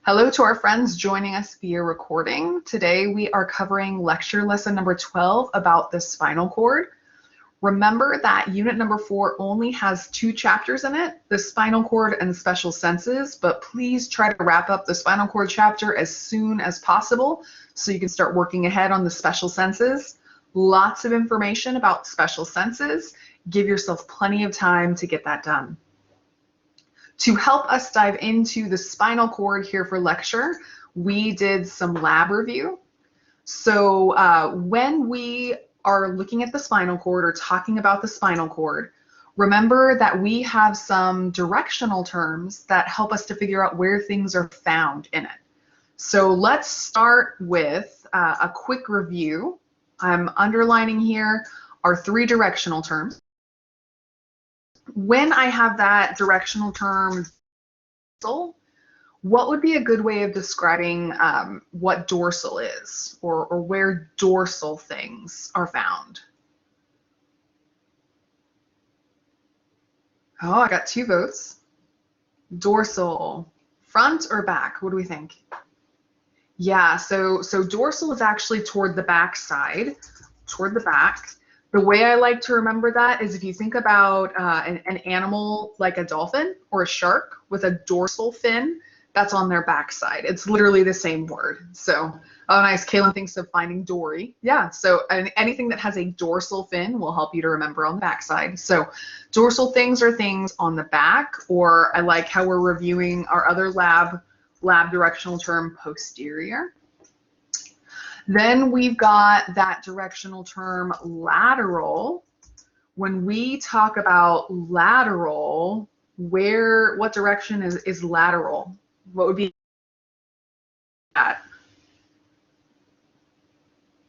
Hello to our friends joining us via recording. Today we are covering lecture lesson number 12 about the spinal cord. Remember that unit number 4 only has 2 chapters in it, the spinal cord and special senses, but please try to wrap up the spinal cord chapter as soon as possible so you can start working ahead on the special senses. Lots of information about special senses. Give yourself plenty of time to get that done. To help us dive into the spinal cord here for lecture, we did some lab review. So when we are looking at the spinal cord or talking about the spinal cord, remember that we have some directional terms that help us to figure out where things are found in it. So let's start with a quick review. I'm underlining here our 3 directional terms. When I have that directional term, what would be a good way of describing what dorsal is, or where dorsal things are found? Oh, I got 2 votes. Dorsal, front or back? What do we think? Yeah, so dorsal is actually toward the back side, toward the back. The way I like to remember that is if you think about an animal like a dolphin or a shark with a dorsal fin, that's on their backside. It's literally the same word. So, oh nice, Kaylin thinks of Finding Dory. Yeah, so anything that has a dorsal fin will help you to remember on the backside. So dorsal things are things on the back, or I like how we're reviewing our other lab directional term, posterior. Then we've got that directional term lateral. When we talk about lateral, what direction is lateral? What would be that?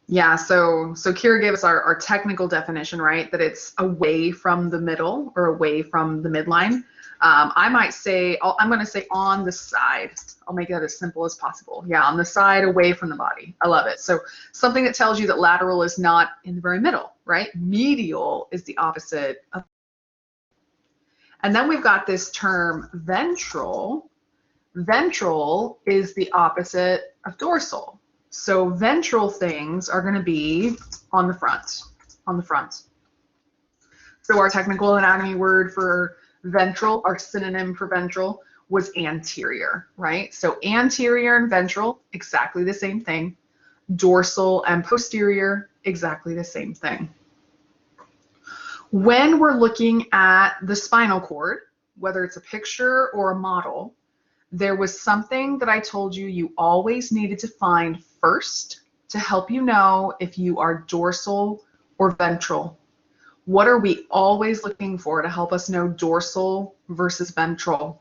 Yeah, so Kira gave us our technical definition, right? That it's away from the middle or away from the midline. I might say, I'm going to say on the side. I'll make that as simple as possible. Yeah, on the side, away from the body. I love it. So something that tells you that lateral is not in the very middle, right? Medial is the opposite of. And then we've got this term ventral. Ventral is the opposite of dorsal. So ventral things are going to be on the front, So our technical anatomy word for ventral, our synonym for ventral, was anterior, right? So anterior and ventral, exactly the same thing. Dorsal and posterior, exactly the same thing. When we're looking at the spinal cord, whether it's a picture or a model, there was something that I told you always needed to find first to help you know if you are dorsal or ventral. What are we always looking for to help us know dorsal versus ventral?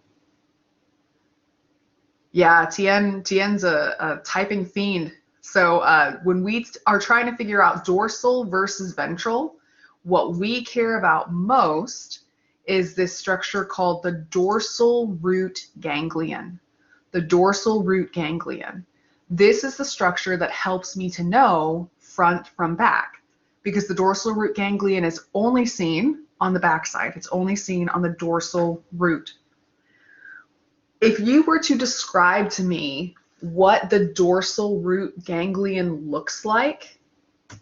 Yeah, Tien's a typing fiend. So when we are trying to figure out dorsal versus ventral, what we care about most is this structure called the dorsal root ganglion. The dorsal root ganglion. This is the structure that helps me to know front from back, because the dorsal root ganglion is only seen on the backside. It's only seen on the dorsal root. If you were to describe to me what the dorsal root ganglion looks like,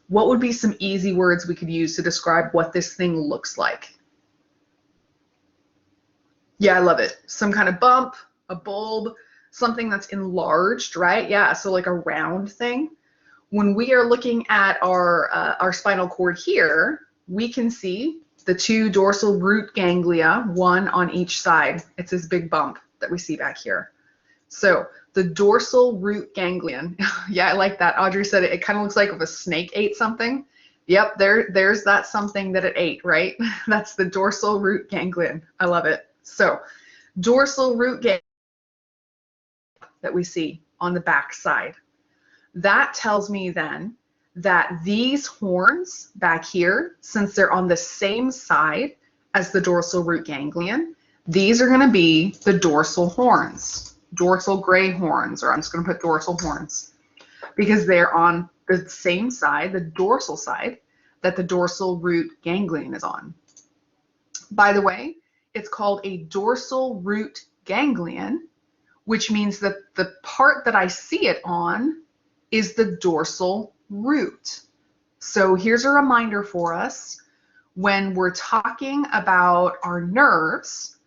what would be some easy words we could use to describe what this thing looks like? Yeah, I love it. Some kind of bump, a bulb, something that's enlarged, right? Yeah, so like a round thing. When we are looking at our spinal cord here, we can see the 2 dorsal root ganglia, one on each side. It's this big bump that we see back here. So the dorsal root ganglion, yeah, I like that. Audrey said it kind of looks like if a snake ate something. Yep, there's that something that it ate, right? That's the dorsal root ganglion. I love it. So dorsal root ganglion that we see on the back side. That tells me then that these horns back here, since they're on the same side as the dorsal root ganglion, these are going to be the dorsal horns, dorsal gray horns, or I'm just going to put dorsal horns, because they're on the same side, the dorsal side, that the dorsal root ganglion is on. By the way, it's called a dorsal root ganglion which means that the part that I see it on is the dorsal root. So here's a reminder for us. When we're talking about our nerves,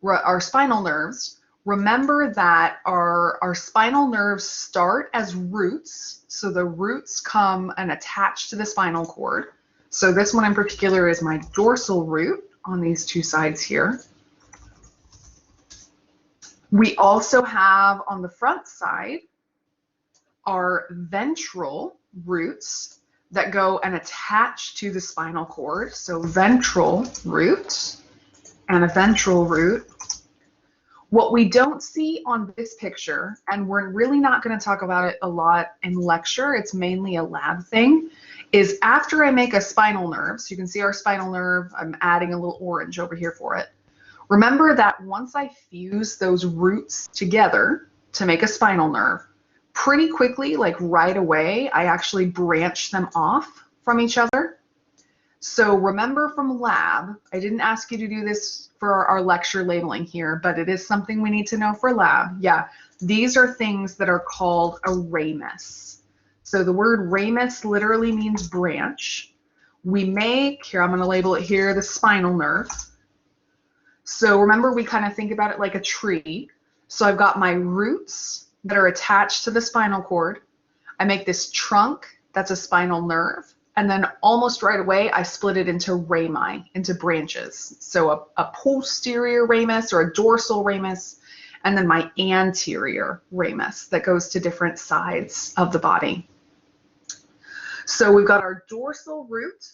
our spinal nerves, remember that our spinal nerves start as roots. So the roots come and attach to the spinal cord. So this one in particular is my dorsal root on these two sides here. We also have on the front side our ventral roots that go and attach to the spinal cord. So ventral root and a ventral root. What we don't see on this picture, and we're really not going to talk about it a lot in lecture, it's mainly a lab thing, is after I make a spinal nerve, so you can see our spinal nerve, I'm adding a little orange over here for it. Remember that once I fuse those roots together to make a spinal nerve, pretty quickly, like right away, I actually branch them off from each other. So remember from lab, I didn't ask you to do this for our lecture labeling here, but it is something we need to know for lab. Yeah, these are things that are called a ramus. So the word ramus literally means branch. We make, here I'm going to label it here, the spinal nerve. So remember, we kind of think about it like a tree. So I've got my roots that are attached to the spinal cord. I make this trunk, that's a spinal nerve. And then almost right away, I split it into rami, into branches. So a posterior ramus or a dorsal ramus, and then my anterior ramus that goes to different sides of the body. So we've got our dorsal root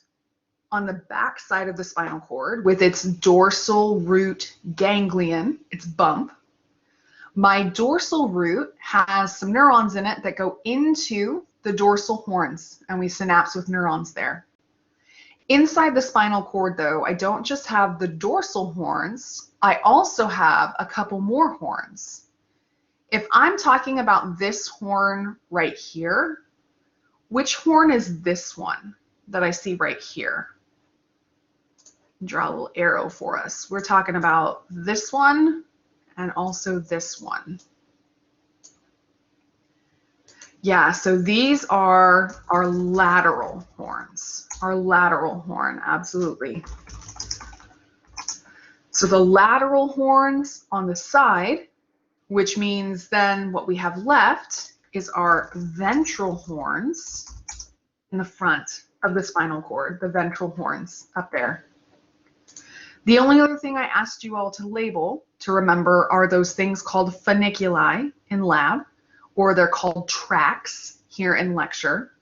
on the back side of the spinal cord with its dorsal root ganglion, its bump. My dorsal root has some neurons in it that go into the dorsal horns, and we synapse with neurons there. Inside the spinal cord, though, I don't just have the dorsal horns, I also have a couple more horns. If I'm talking about this horn right here, which horn is this one that I see right here? Draw a little arrow for us. We're talking about this one and also this one. Yeah, so these are our lateral horns. Our lateral horn, absolutely. So the lateral horns on the side, which means then what we have left is our ventral horns in the front of the spinal cord, the ventral horns up there. The only other thing I asked you all to label, to remember, are those things called funiculi in lab, or they're called tracts here in lecture.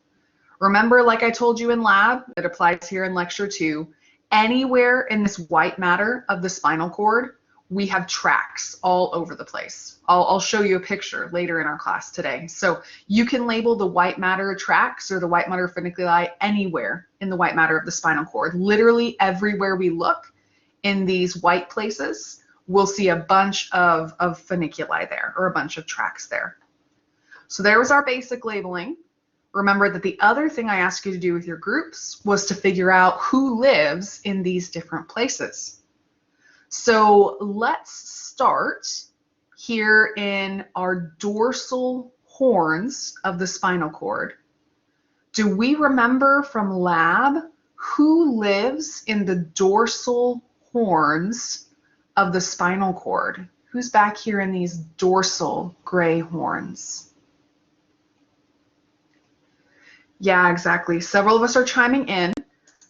Remember, like I told you in lab, it applies here in lecture too. Anywhere in this white matter of the spinal cord, we have tracts all over the place. I'll show you a picture later in our class today. So you can label the white matter tracts or the white matter funiculi anywhere in the white matter of the spinal cord. Literally everywhere we look in these white places, we'll see a bunch of funiculi there, or a bunch of tracts there. So there was our basic labeling. Remember that the other thing I asked you to do with your groups was to figure out who lives in these different places. So let's start here in our dorsal horns of the spinal cord. Do we remember from lab who lives in the dorsal horns of the spinal cord? Who's back here in these dorsal gray horns? Yeah, exactly. Several of us are chiming in.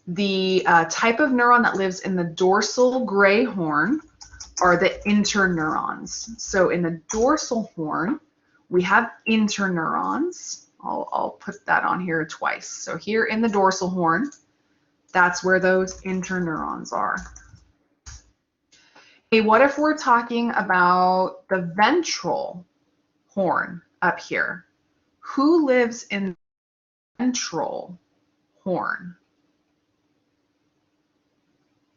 The type of neuron that lives in the dorsal gray horn are the interneurons. So in the dorsal horn, we have interneurons. I'll put that on here twice. So here in the dorsal horn, that's where those interneurons are. Hey, what if we're talking about the ventral horn up here? Who lives in the ventral horn?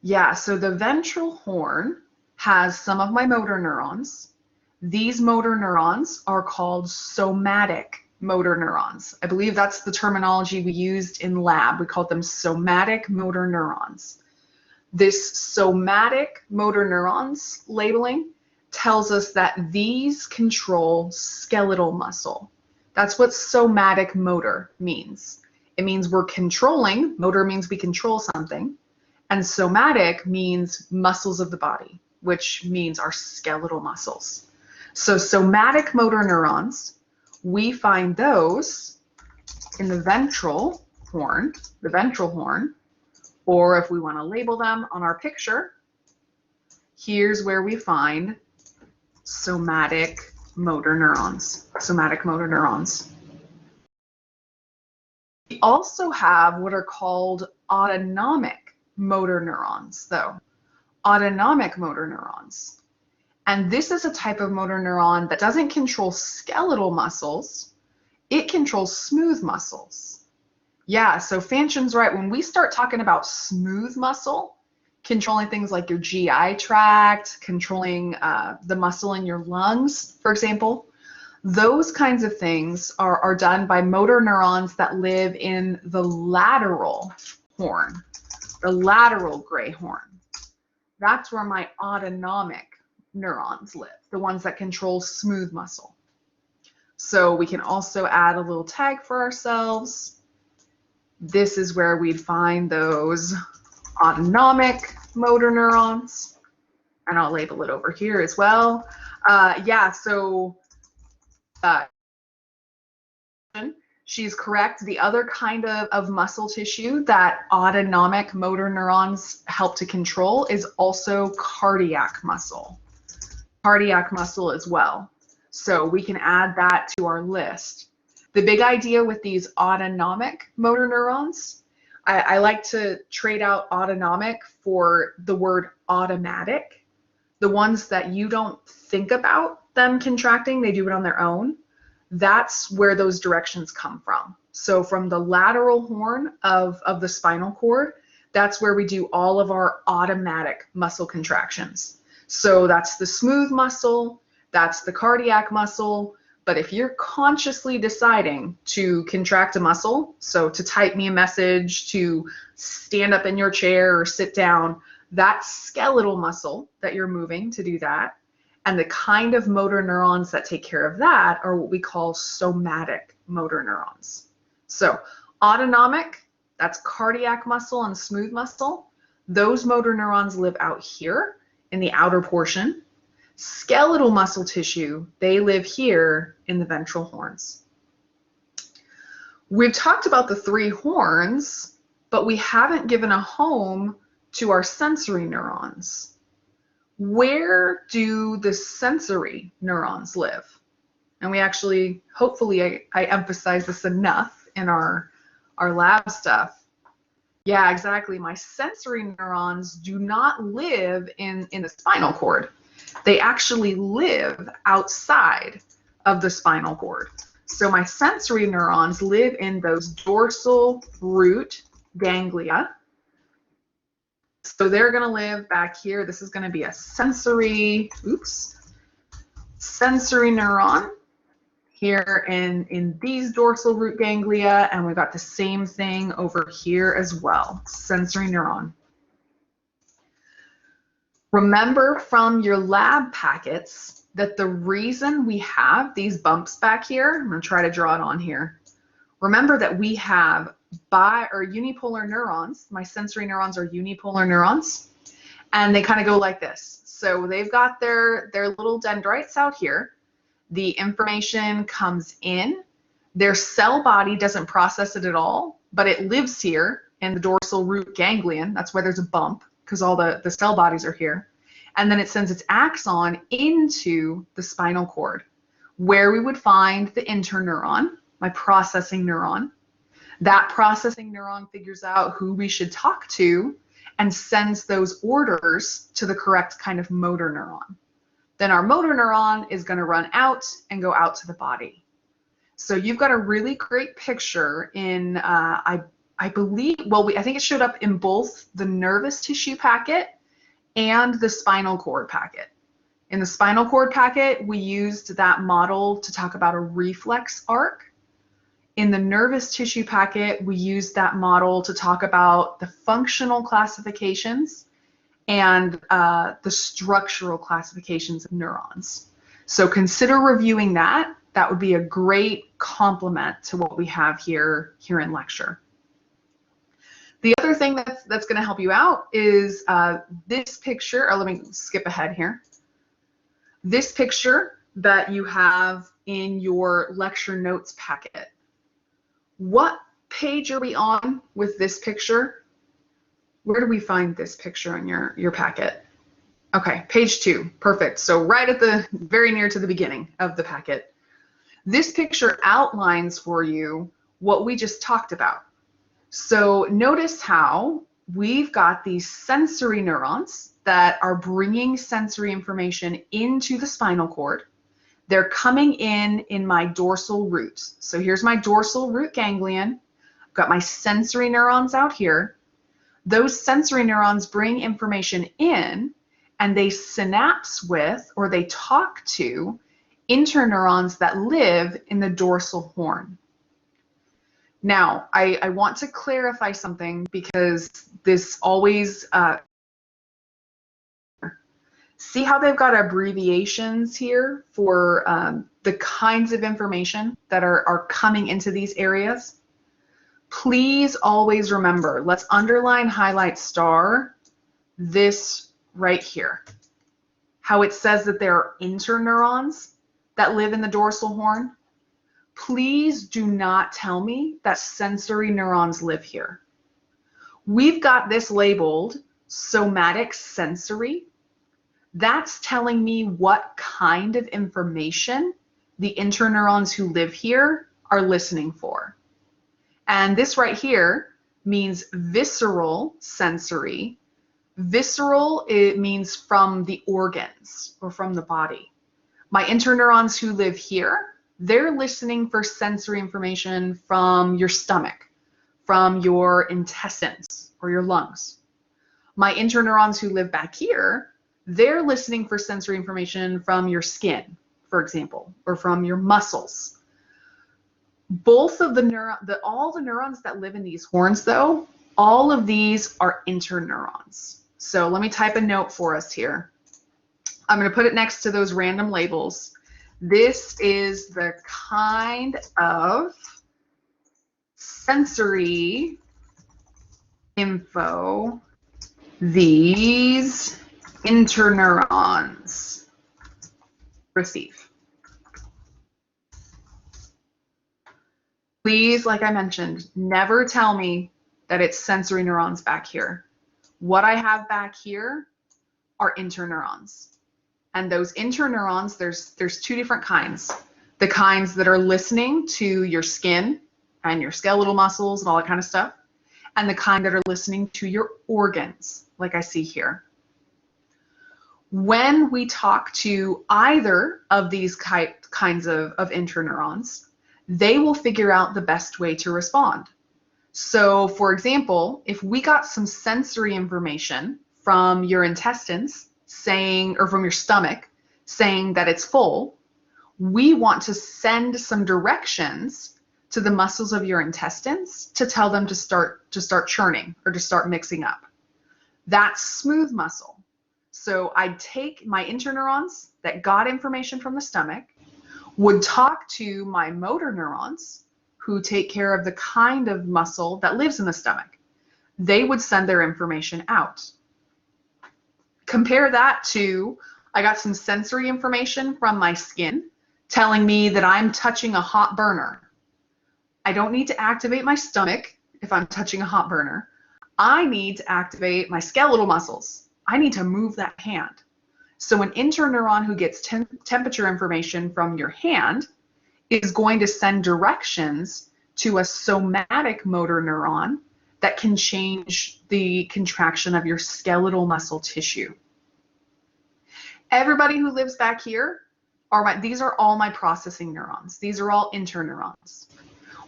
Yeah, so the ventral horn has some of my motor neurons. These motor neurons are called somatic motor neurons. I believe that's the terminology we used in lab. We called them somatic motor neurons. This somatic motor neurons labeling tells us that these control skeletal muscle. That's what somatic motor means. It means we're controlling, motor means we control something, and somatic means muscles of the body, which means our skeletal muscles. So somatic motor neurons, we find those in the ventral horn, or if we want to label them on our picture, here's where we find somatic motor neurons. We also have what are called autonomic motor neurons, though. Autonomic motor neurons. And this is a type of motor neuron that doesn't control skeletal muscles, it controls smooth muscles. Yeah, so Fansham's right. When we start talking about smooth muscle, controlling things like your GI tract, controlling the muscle in your lungs, for example, those kinds of things are done by motor neurons that live in the lateral horn, the lateral gray horn. That's where my autonomic neurons live, the ones that control smooth muscle. So we can also add a little tag for ourselves. This is where we'd find those autonomic motor neurons, and I'll label it over here as well. Yeah, so she's correct. The other kind of muscle tissue that autonomic motor neurons help to control is also cardiac muscle. Cardiac muscle as well. So we can add that to our list. The big idea with these autonomic motor neurons, I like to trade out autonomic for the word automatic. The ones that you don't think about them contracting, they do it on their own. That's where those directions come from. So from the lateral horn of the spinal cord, that's where we do all of our automatic muscle contractions. So that's the smooth muscle, that's the cardiac muscle. But if you're consciously deciding to contract a muscle, so to type me a message, to stand up in your chair or sit down, that skeletal muscle that you're moving to do that, and the kind of motor neurons that take care of that are what we call somatic motor neurons. So autonomic, that's cardiac muscle and smooth muscle. Those motor neurons live out here in the outer portion. Skeletal muscle tissue, they live here in the ventral horns. We've talked about the three horns, but we haven't given a home to our sensory neurons. Where do the sensory neurons live? And we actually, hopefully I emphasize this enough in our lab stuff. Yeah, exactly. My sensory neurons do not live in the spinal cord. They actually live outside of the spinal cord. So my sensory neurons live in those dorsal root ganglia. So they're going to live back here. This is going to be a sensory neuron here in these dorsal root ganglia, and we've got the same thing over here as well, sensory neuron. Remember from your lab packets that the reason we have these bumps back here, I'm going to try to draw it on here. Remember that we have unipolar neurons. My sensory neurons are unipolar neurons, and they kind of go like this. So they've got their little dendrites out here. The information comes in. Their cell body doesn't process it at all, but it lives here in the dorsal root ganglion. That's why there's a bump, because all the cell bodies are here. And then it sends its axon into the spinal cord, where we would find the interneuron, my processing neuron. That processing neuron figures out who we should talk to and sends those orders to the correct kind of motor neuron. Then our motor neuron is going to run out and go out to the body. So you've got a really great picture in, I believe, well, I think it showed up in both the nervous tissue packet and the spinal cord packet. In the spinal cord packet, we used that model to talk about a reflex arc. In the nervous tissue packet, we used that model to talk about the functional classifications and the structural classifications of neurons. So consider reviewing that. That would be a great complement to what we have here in lecture. The other thing that's going to help you out is this picture, or let me skip ahead here. This picture that you have in your lecture notes packet. What page are we on with this picture? Where do we find this picture in your packet? Okay, page 2, perfect. So right at the very near to the beginning of the packet. This picture outlines for you what we just talked about. So notice how we've got these sensory neurons that are bringing sensory information into the spinal cord. They're coming in my dorsal root. So here's my dorsal root ganglion. I've got my sensory neurons out here. Those sensory neurons bring information in, and they synapse with, or they talk to, interneurons that live in the dorsal horn. Now, I want to clarify something because this always, see how they've got abbreviations here for the kinds of information that are coming into these areas? Please always remember, let's underline, highlight, star this right here. How it says that there are interneurons that live in the dorsal horn. Please do not tell me that sensory neurons live here. We've got this labeled somatic sensory. That's telling me what kind of information the interneurons who live here are listening for. And this right here means visceral sensory. Visceral, it means from the organs or from the body. My interneurons who live here, they're listening for sensory information from your stomach, from your intestines or your lungs. My interneurons who live back here, they're listening for sensory information from your skin, for example, or from your muscles. Both of all the neurons that live in these horns, though, all of these are interneurons. So let me type a note for us here. I'm going to put it next to those random labels. This is the kind of sensory info these interneurons receive. Please, like I mentioned, never tell me that it's sensory neurons back here. What I have back here are interneurons. And those interneurons, there's two different kinds. The kinds that are listening to your skin and your skeletal muscles and all that kind of stuff, and the kind that are listening to your organs, like I see here. When we talk to either of these kinds of interneurons, they will figure out the best way to respond. So, for example, if we got some sensory information from your intestines saying, or from your stomach, saying that it's full, we want to send some directions to the muscles of your intestines to tell them to start churning or to start mixing up. That's smooth muscle. So I'd take my interneurons that got information from the stomach, would talk to my motor neurons who take care of the kind of muscle that lives in the stomach. They would send their information out. Compare that to, I got some sensory information from my skin telling me that I'm touching a hot burner. I don't need to activate my stomach if I'm touching a hot burner. I need to activate my skeletal muscles. I need to move that hand. So an interneuron who gets temperature information from your hand is going to send directions to a somatic motor neuron that can change the contraction of your skeletal muscle tissue. Everybody who lives back here, these are all my processing neurons. These are all interneurons.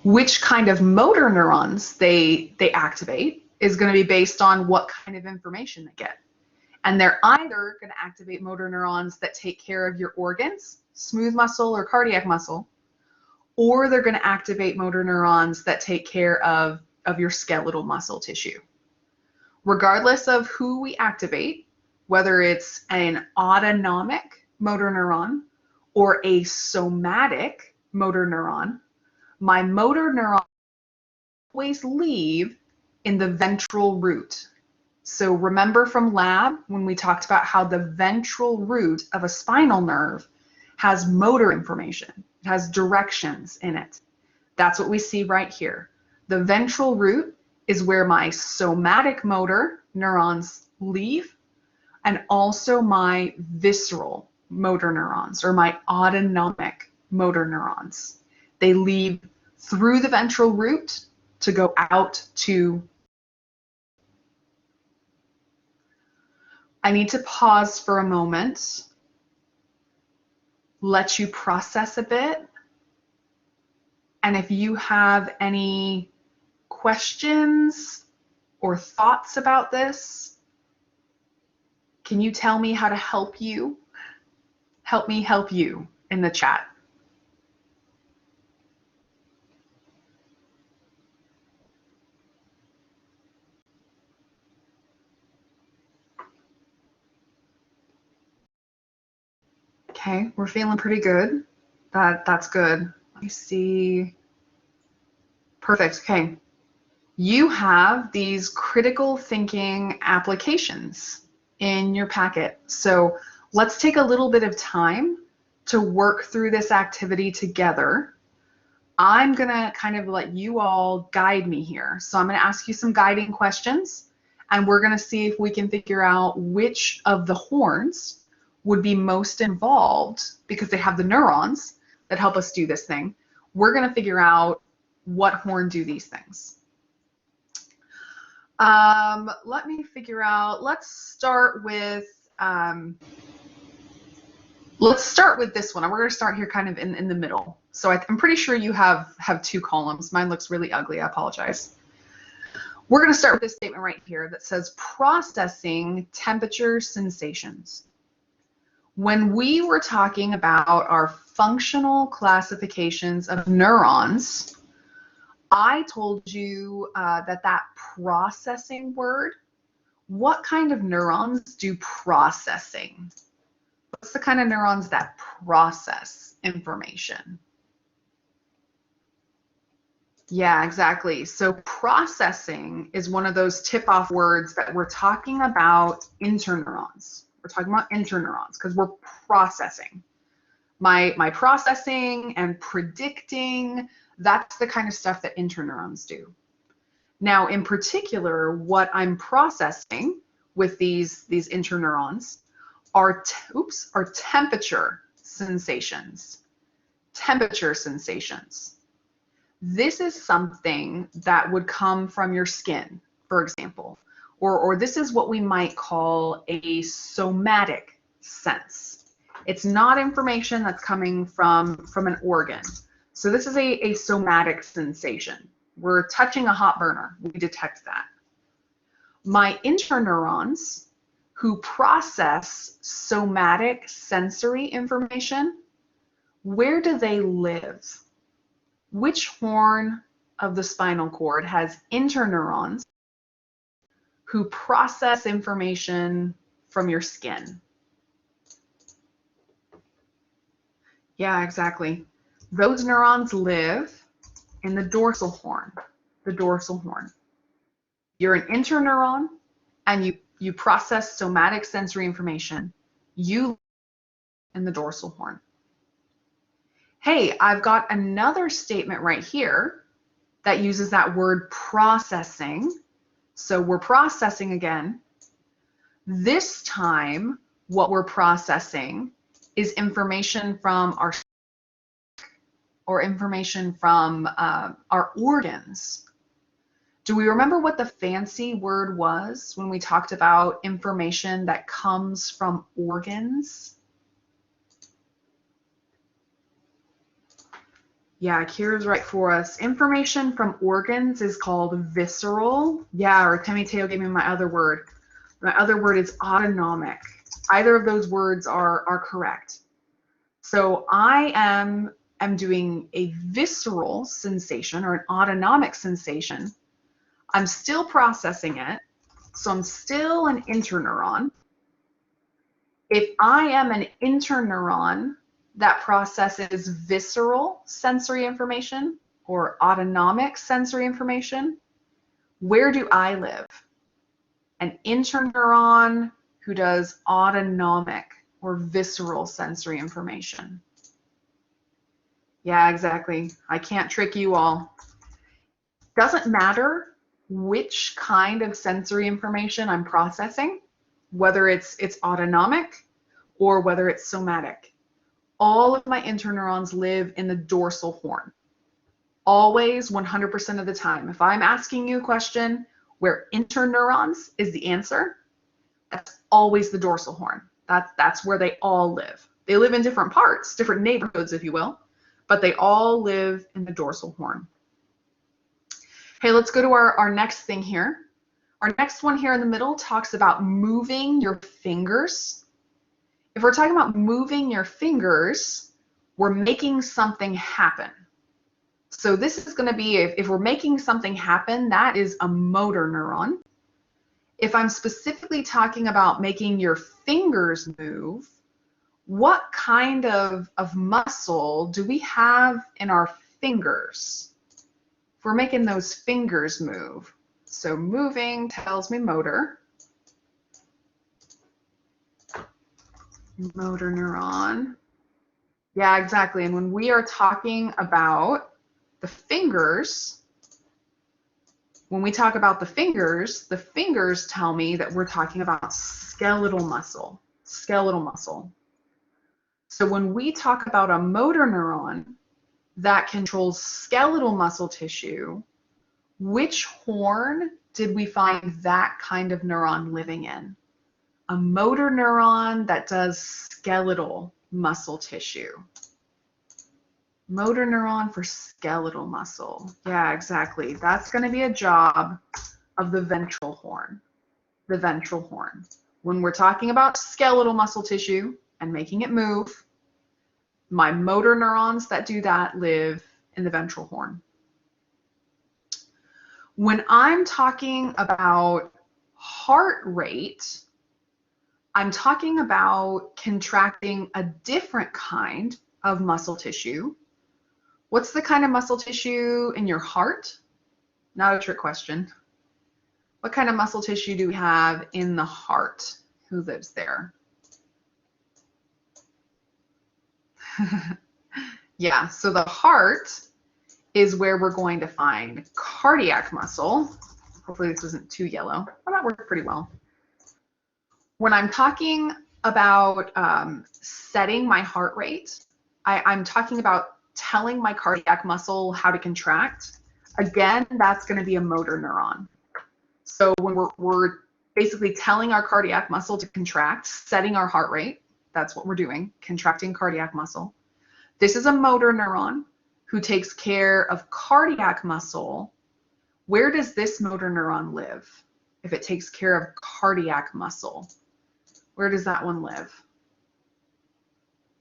Which kind of motor neurons they activate is going to be based on what kind of information they get. And they're either going to activate motor neurons that take care of your organs, smooth muscle or cardiac muscle, or they're going to activate motor neurons that take care of your skeletal muscle tissue. Regardless of who we activate, whether it's an autonomic motor neuron or a somatic motor neuron, my motor neuron always leave in the ventral root. So remember from lab when we talked about how the ventral root of a spinal nerve has motor information. It has directions in it. That's what we see right here. The ventral root is where my somatic motor neurons leave, and also my visceral motor neurons, or my autonomic motor neurons. They leave through the ventral root to go out to. I need to pause for a moment, let you process a bit, and if you have any questions or thoughts about this, can you tell me how to help you? Help me help you in the chat. Okay, we're feeling pretty good. That's good. Let me see. Perfect. Okay. You have these critical thinking applications in your packet. So let's take a little bit of time to work through this activity together. I'm going to kind of let you all guide me here. So I'm going to ask you some guiding questions, and we're going to see if we can figure out which of the horns would be most involved, because they have the neurons that help us do this thing. We're going to figure out what horn do these things. Let me figure out, let's start with this one. And we're going to start here kind of in the middle. So I'm pretty sure you have two columns. Mine looks really ugly. I apologize. We're going to start with this statement right here that says processing temperature sensations. When we were talking about our functional classifications of neurons, I told you that processing word, what kind of neurons do processing? What's the kind of neurons that process information? Yeah, exactly. So processing is one of those tip-off words that we're talking about interneurons. We're talking about interneurons because we're processing. My processing and predicting, that's the kind of stuff that interneurons do. Now, in particular, what I'm processing with these interneurons are temperature sensations. Temperature sensations. This is something that would come from your skin, for example, or this is what we might call a somatic sense. It's not information that's coming from an organ. So this is a somatic sensation. We're touching a hot burner. We detect that. My interneurons, who process somatic sensory information, where do they live? Which horn of the spinal cord has interneurons who process information from your skin? Yeah, exactly. Those neurons live in the dorsal horn, the dorsal horn. You're an interneuron and you process somatic sensory information. You live in the dorsal horn. Hey, I've got another statement right here that uses that word processing. So we're processing again. This time, what we're processing is information from our information from our organs. Do we remember what the fancy word was when we talked about information that comes from organs? Yeah, Kira's right for us. Information from organs is called visceral. Yeah, or Temiteo gave me my other word. My other word is autonomic. Either of those words are correct. So I am doing a visceral sensation or an autonomic sensation. I'm still processing it. So I'm still an interneuron. If I am an interneuron that processes visceral sensory information or autonomic sensory information, where do I live? An interneuron who does autonomic or visceral sensory information. Yeah, exactly. I can't trick you all. Doesn't matter which kind of sensory information I'm processing, whether it's autonomic or whether it's somatic. All of my interneurons live in the dorsal horn. Always, 100% of the time. If I'm asking you a question where interneurons is the answer, that's always the dorsal horn. That's where they all live. They live in different parts, different neighborhoods, if you will, but they all live in the dorsal horn. Hey, let's go to our next thing here. Our next one here in the middle talks about moving your fingers. If we're talking about moving your fingers, we're making something happen. So this is going to be, if we're making something happen, that is a motor neuron. If I'm specifically talking about making your fingers move, what kind of muscle do we have in our fingers? If we're making those fingers move. So moving tells me motor. Motor neuron. Yeah, exactly. And when we are talking about the fingers, when we talk about the fingers tell me that we're talking about skeletal muscle. Skeletal muscle. So when we talk about a motor neuron that controls skeletal muscle tissue, which horn did we find that kind of neuron living in? A motor neuron that does skeletal muscle tissue. Motor neuron for skeletal muscle. Yeah, exactly. That's going to be a job of the ventral horn. The ventral horn. When we're talking about skeletal muscle tissue and making it move, my motor neurons that do that live in the ventral horn. When I'm talking about heart rate, I'm talking about contracting a different kind of muscle tissue. What's the kind of muscle tissue in your heart? Not a trick question. What kind of muscle tissue do we have in the heart? Who lives there? Yeah, so the heart is where we're going to find cardiac muscle. Hopefully this isn't too yellow. Well, that worked pretty well. When I'm talking about setting my heart rate, I'm talking about telling my cardiac muscle how to contract. Again, that's going to be a motor neuron. So when we're basically telling our cardiac muscle to contract, setting our heart rate, that's what we're doing, contracting cardiac muscle. This is a motor neuron who takes care of cardiac muscle. Where does this motor neuron live? If it takes care of cardiac muscle, where does that one live?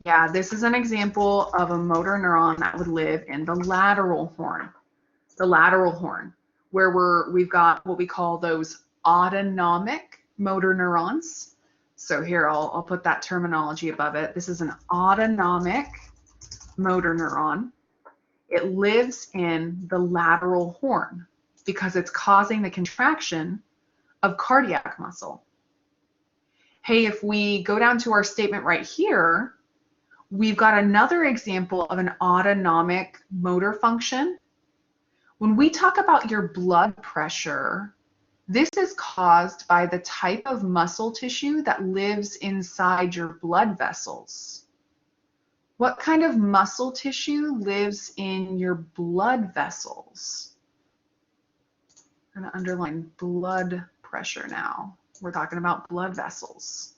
Yeah, this is an example of a motor neuron that would live in the lateral horn. The lateral horn, where we've got what we call those autonomic motor neurons. So here, I'll put that terminology above it. This is an autonomic motor neuron. It lives in the lateral horn because it's causing the contraction of cardiac muscle. Hey, if we go down to our statement right here, we've got another example of an autonomic motor function. When we talk about your blood pressure, this is caused by the type of muscle tissue that lives inside your blood vessels. What kind of muscle tissue lives in your blood vessels? I'm going to underline blood pressure now. We're talking about blood vessels.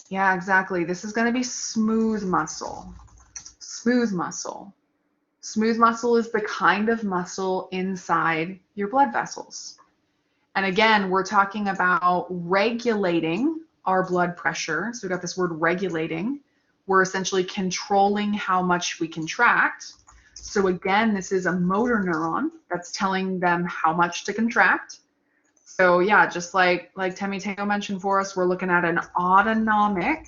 Yeah, exactly. This is going to be smooth muscle. Smooth muscle. Smooth muscle is the kind of muscle inside your blood vessels. And again, we're talking about regulating our blood pressure. So we've got this word regulating. We're essentially controlling how much we contract. So again, this is a motor neuron that's telling them how much to contract. So yeah, just like Temi Tango mentioned for us, we're looking at an autonomic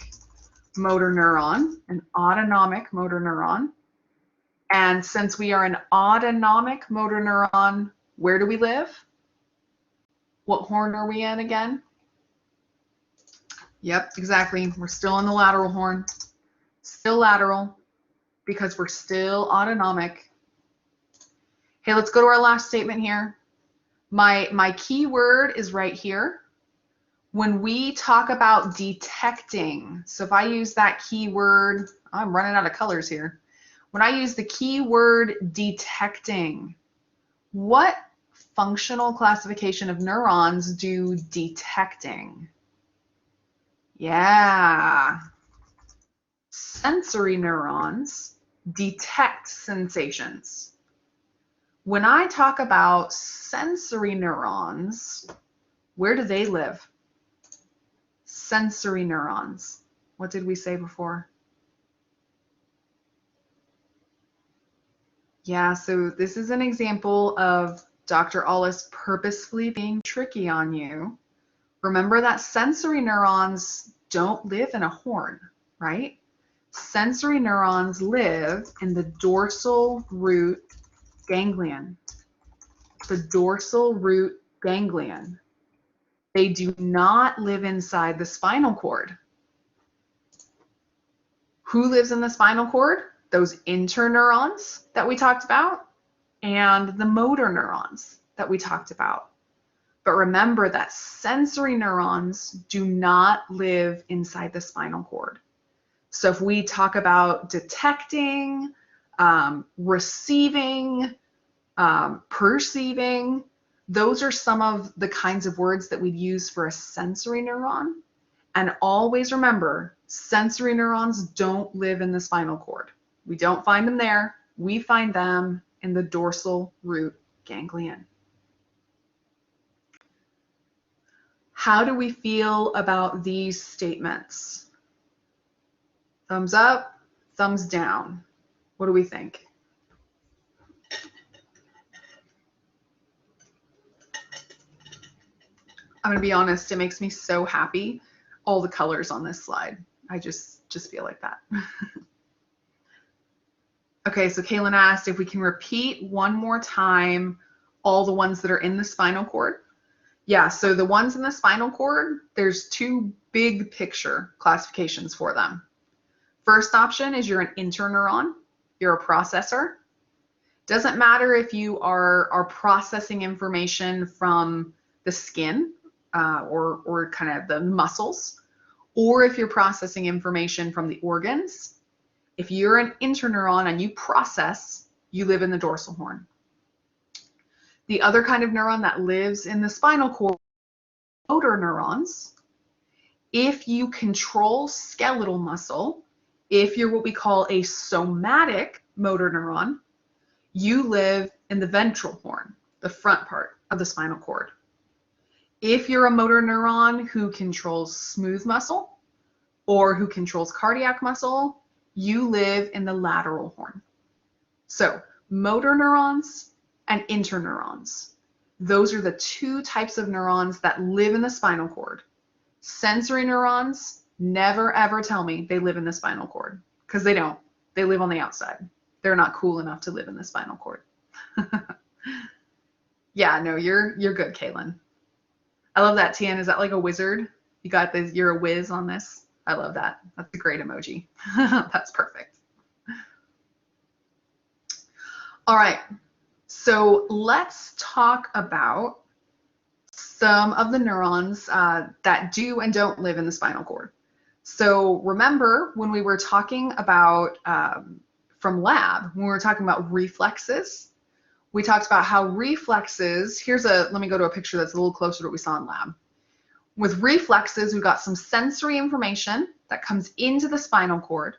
motor neuron, And since we are an autonomic motor neuron, where do we live? What horn are we in again? Yep, exactly. We're still in the lateral horn. Still lateral because we're still autonomic. Hey, let's go to our last statement here. My key word is right here. When we talk about detecting, so if I use that key word, I'm running out of colors here. When I use the key word detecting, what functional classification of neurons do detecting? Yeah. Sensory neurons detect sensations. When I talk about sensory neurons, where do they live? Sensory neurons. What did we say before? Yeah, so this is an example of Dr. Ollis purposefully being tricky on you. Remember that sensory neurons don't live in a horn, right? Sensory neurons live in the dorsal root ganglion. The dorsal root ganglion. They do not live inside the spinal cord. Who lives in the spinal cord? Those interneurons that we talked about and the motor neurons that we talked about. But remember that sensory neurons do not live inside the spinal cord. So if we talk about detecting, receiving, perceiving, those are some of the kinds of words that we'd use for a sensory neuron. And always remember, sensory neurons don't live in the spinal cord. We don't find them there. We find them in the dorsal root ganglion. How do we feel about these statements? Thumbs up, thumbs down. What do we think? I'm gonna be honest, it makes me so happy, all the colors on this slide. I just feel like that. Okay, so Kaylin asked if we can repeat one more time all the ones that are in the spinal cord. Yeah, so the ones in the spinal cord, there's two big picture classifications for them. First option is you're an interneuron, you're a processor. Doesn't matter if you are processing information from the skin or kind of the muscles, or if you're processing information from the organs. If you're an interneuron and you process, you live in the dorsal horn. The other kind of neuron that lives in the spinal cord, motor neurons. If you control skeletal muscle, if you're what we call a somatic motor neuron, you live in the ventral horn, the front part of the spinal cord. If you're a motor neuron who controls smooth muscle or who controls cardiac muscle, you live in the lateral horn. So motor neurons and interneurons. Those are the two types of neurons that live in the spinal cord. Sensory neurons, never ever tell me they live in the spinal cord, because they don't. They live on the outside. They're not cool enough to live in the spinal cord. Yeah, no, you're good, Kaylin. I love that, Tian. Is that like a wizard? You got this, you're a whiz on this. I love that. That's a great emoji. That's perfect. All right, so let's talk about some of the neurons that do and don't live in the spinal cord. So remember when we were talking about from lab, when we were talking about reflexes, we talked about how reflexes, let me go to a picture that's a little closer to what we saw in lab. With reflexes, we've got some sensory information that comes into the spinal cord.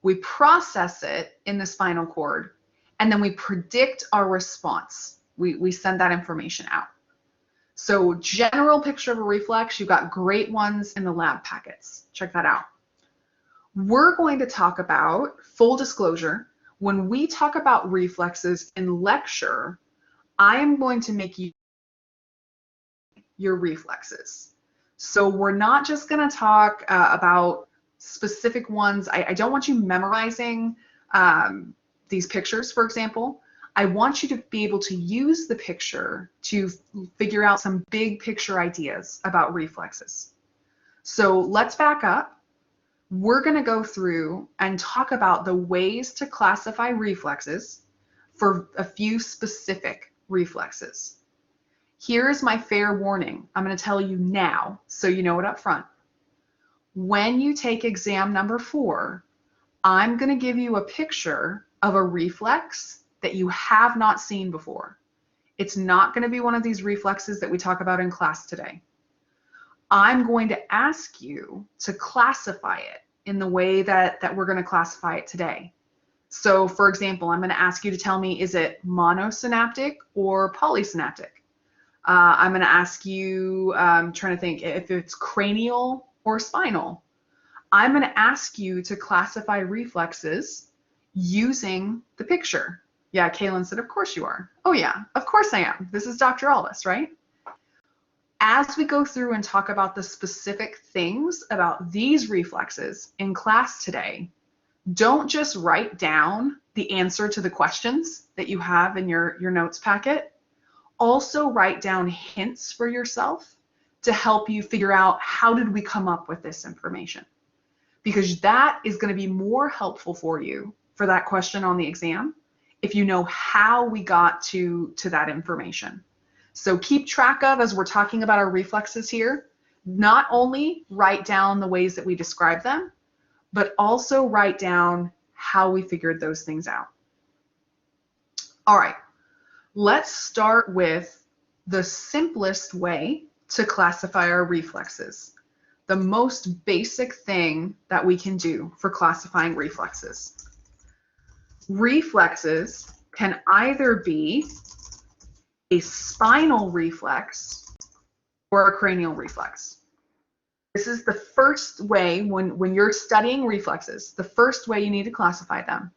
We process it in the spinal cord, and then we predict our response. We send that information out. So general picture of a reflex, you've got great ones in the lab packets. Check that out. We're going to talk about, full disclosure, when we talk about reflexes in lecture, I am going to make you your reflexes. So we're not just going to talk about specific ones. I don't want you memorizing these pictures, for example. I want you to be able to use the picture to figure out some big picture ideas about reflexes. So let's back up. We're going to go through and talk about the ways to classify reflexes for a few specific reflexes. Here's my fair warning. I'm going to tell you now so you know it up front. When you take exam number 4, I'm going to give you a picture of a reflex that you have not seen before. It's not going to be one of these reflexes that we talk about in class today. I'm going to ask you to classify it in the way that we're going to classify it today. So for example, I'm going to ask you to tell me, is it monosynaptic or polysynaptic? I'm going to ask you, I'm trying to think, if it's cranial or spinal. I'm going to ask you to classify reflexes using the picture. Yeah, Kaylin said, of course you are. Oh yeah, of course I am. This is Dr. Aldis, right? As we go through and talk about the specific things about these reflexes in class today, don't just write down the answer to the questions that you have in your notes packet. Also write down hints for yourself to help you figure out how did we come up with this information. Because that is going to be more helpful for you for that question on the exam if you know how we got to that information. So keep track of, as we're talking about our reflexes here, not only write down the ways that we describe them, but also write down how we figured those things out. All right, let's start with the simplest way to classify our reflexes. The most basic thing that we can do for classifying reflexes. Reflexes can either be a spinal reflex or a cranial reflex. This is the first way when you're studying reflexes, the first way you need to classify them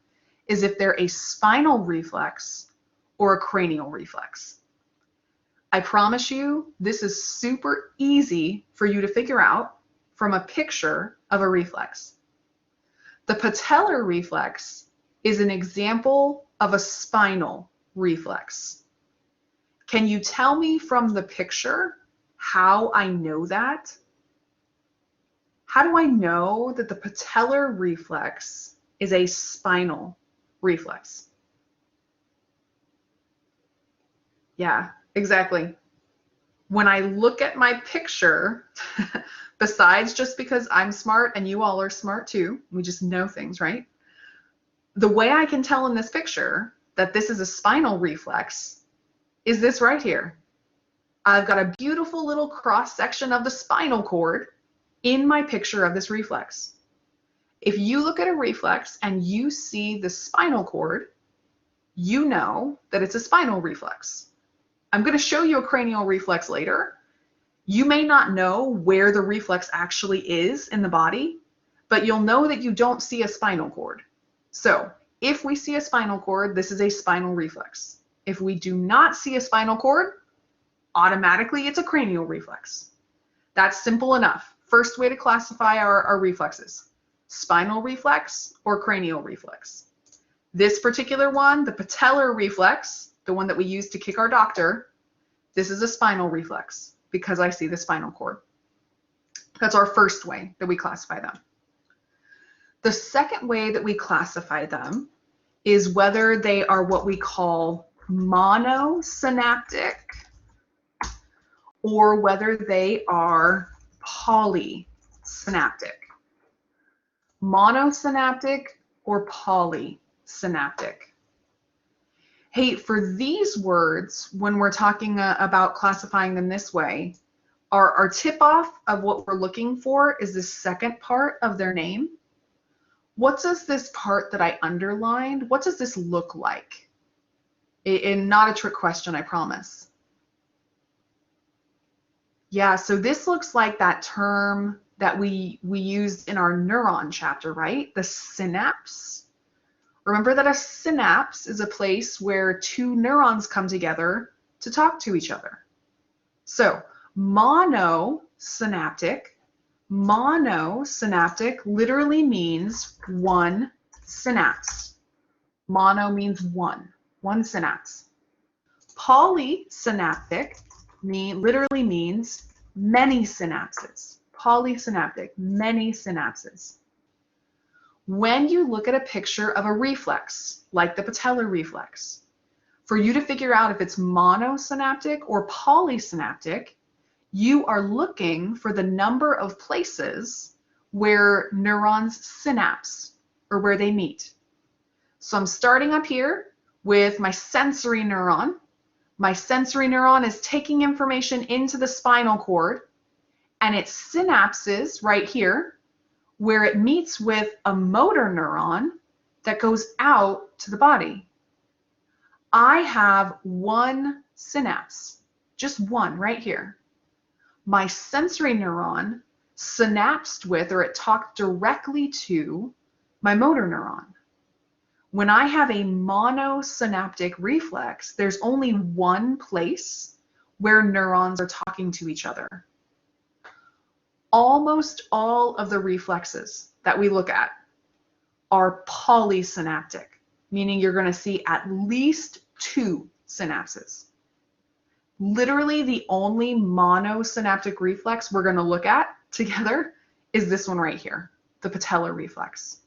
is if they're a spinal reflex or a cranial reflex. I promise you, this is super easy for you to figure out from a picture of a reflex. The patellar reflex is an example of a spinal reflex. Can you tell me from the picture how I know that? How do I know that the patellar reflex is a spinal reflex? Yeah, exactly. When I look at my picture, besides just because I'm smart and you all are smart too, we just know things, right? The way I can tell in this picture that this is a spinal reflex is this right here. I've got a beautiful little cross section of the spinal cord in my picture of this reflex. If you look at a reflex and you see the spinal cord, you know that it's a spinal reflex. I'm going to show you a cranial reflex later. You may not know where the reflex actually is in the body, but you'll know that you don't see a spinal cord. So if we see a spinal cord, this is a spinal reflex. If we do not see a spinal cord, automatically it's a cranial reflex. That's simple enough. First way to classify our reflexes: spinal reflex or cranial reflex. This particular one, the patellar reflex, the one that we use to kick our doctor, this is a spinal reflex because I see the spinal cord. That's our first way that we classify them. The second way that we classify them is whether they are what we call monosynaptic or whether they are polysynaptic. Monosynaptic or polysynaptic. Hey, for these words, when we're talking about classifying them this way, our tip-off of what we're looking for is the second part of their name. What does this part that I underlined, what does this look like? And not a trick question, I promise. Yeah, so this looks like that term that we used in our neuron chapter, right? The synapse. Remember that a synapse is a place where two neurons come together to talk to each other. So Monosynaptic. Monosynaptic literally means one synapse. Mono means one synapse. Polysynaptic literally means many synapses. Polysynaptic, many synapses. When you look at a picture of a reflex, like the patellar reflex, for you to figure out if it's monosynaptic or polysynaptic, you are looking for the number of places where neurons synapse, or where they meet. So I'm starting up here with my sensory neuron. My sensory neuron is taking information into the spinal cord, and it synapses right here where it meets with a motor neuron that goes out to the body. I have one synapse, just one right here. My sensory neuron synapsed with, or it talked directly to, my motor neuron. When I have a monosynaptic reflex, there's only one place where neurons are talking to each other. Almost all of the reflexes that we look at are polysynaptic, meaning you're going to see at least two synapses. Literally the only monosynaptic reflex we're going to look at together is this one right here, the patellar reflex.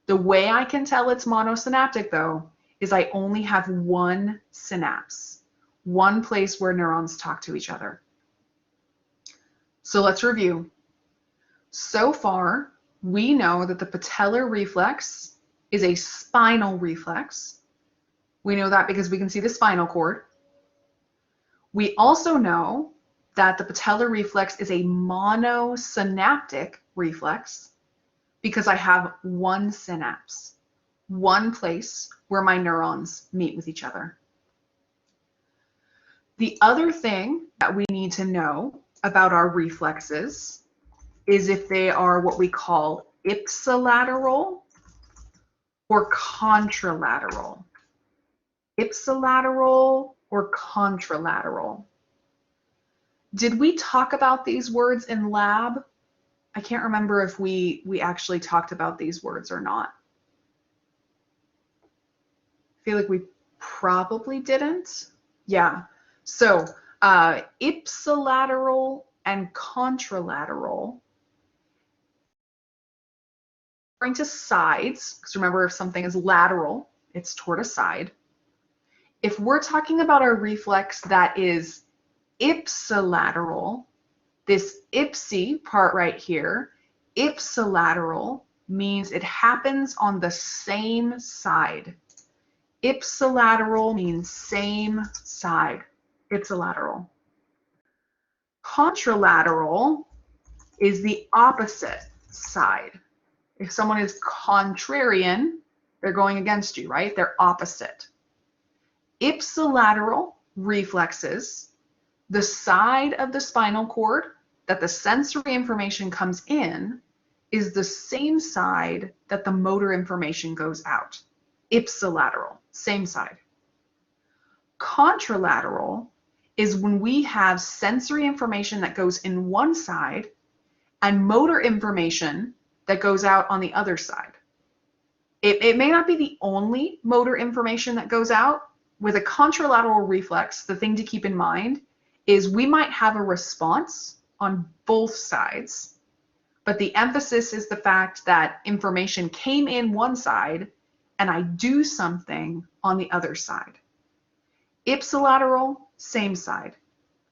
The way I can tell it's monosynaptic, though, is I only have one synapse, one place where neurons talk to each other. So let's review. So far, we know that the patellar reflex is a spinal reflex. We know that because we can see the spinal cord. We also know that the patellar reflex is a monosynaptic reflex because I have one synapse, one place where my neurons meet with each other. The other thing that we need to know about our reflexes is if they are what we call ipsilateral or contralateral. Ipsilateral or contralateral. Did we talk about these words in lab? I can't remember if we actually talked about these words or not. I feel like we probably didn't. Yeah. So ipsilateral and contralateral, referring to sides, because remember, if something is lateral, it's toward a side. If we're talking about a reflex that is ipsilateral, this ipsi part right here, ipsilateral means it happens on the same side. Ipsilateral means same side, ipsilateral. Contralateral is the opposite side. If someone is contrarian, they're going against you, right? They're opposite. Ipsilateral reflexes, the side of the spinal cord that the sensory information comes in is the same side that the motor information goes out. Ipsilateral, same side. Contralateral is when we have sensory information that goes in one side and motor information that goes out on the other side. It may not be the only motor information that goes out. With a contralateral reflex, the thing to keep in mind is we might have a response on both sides, but the emphasis is the fact that information came in one side and I do something on the other side. Ipsilateral, same side.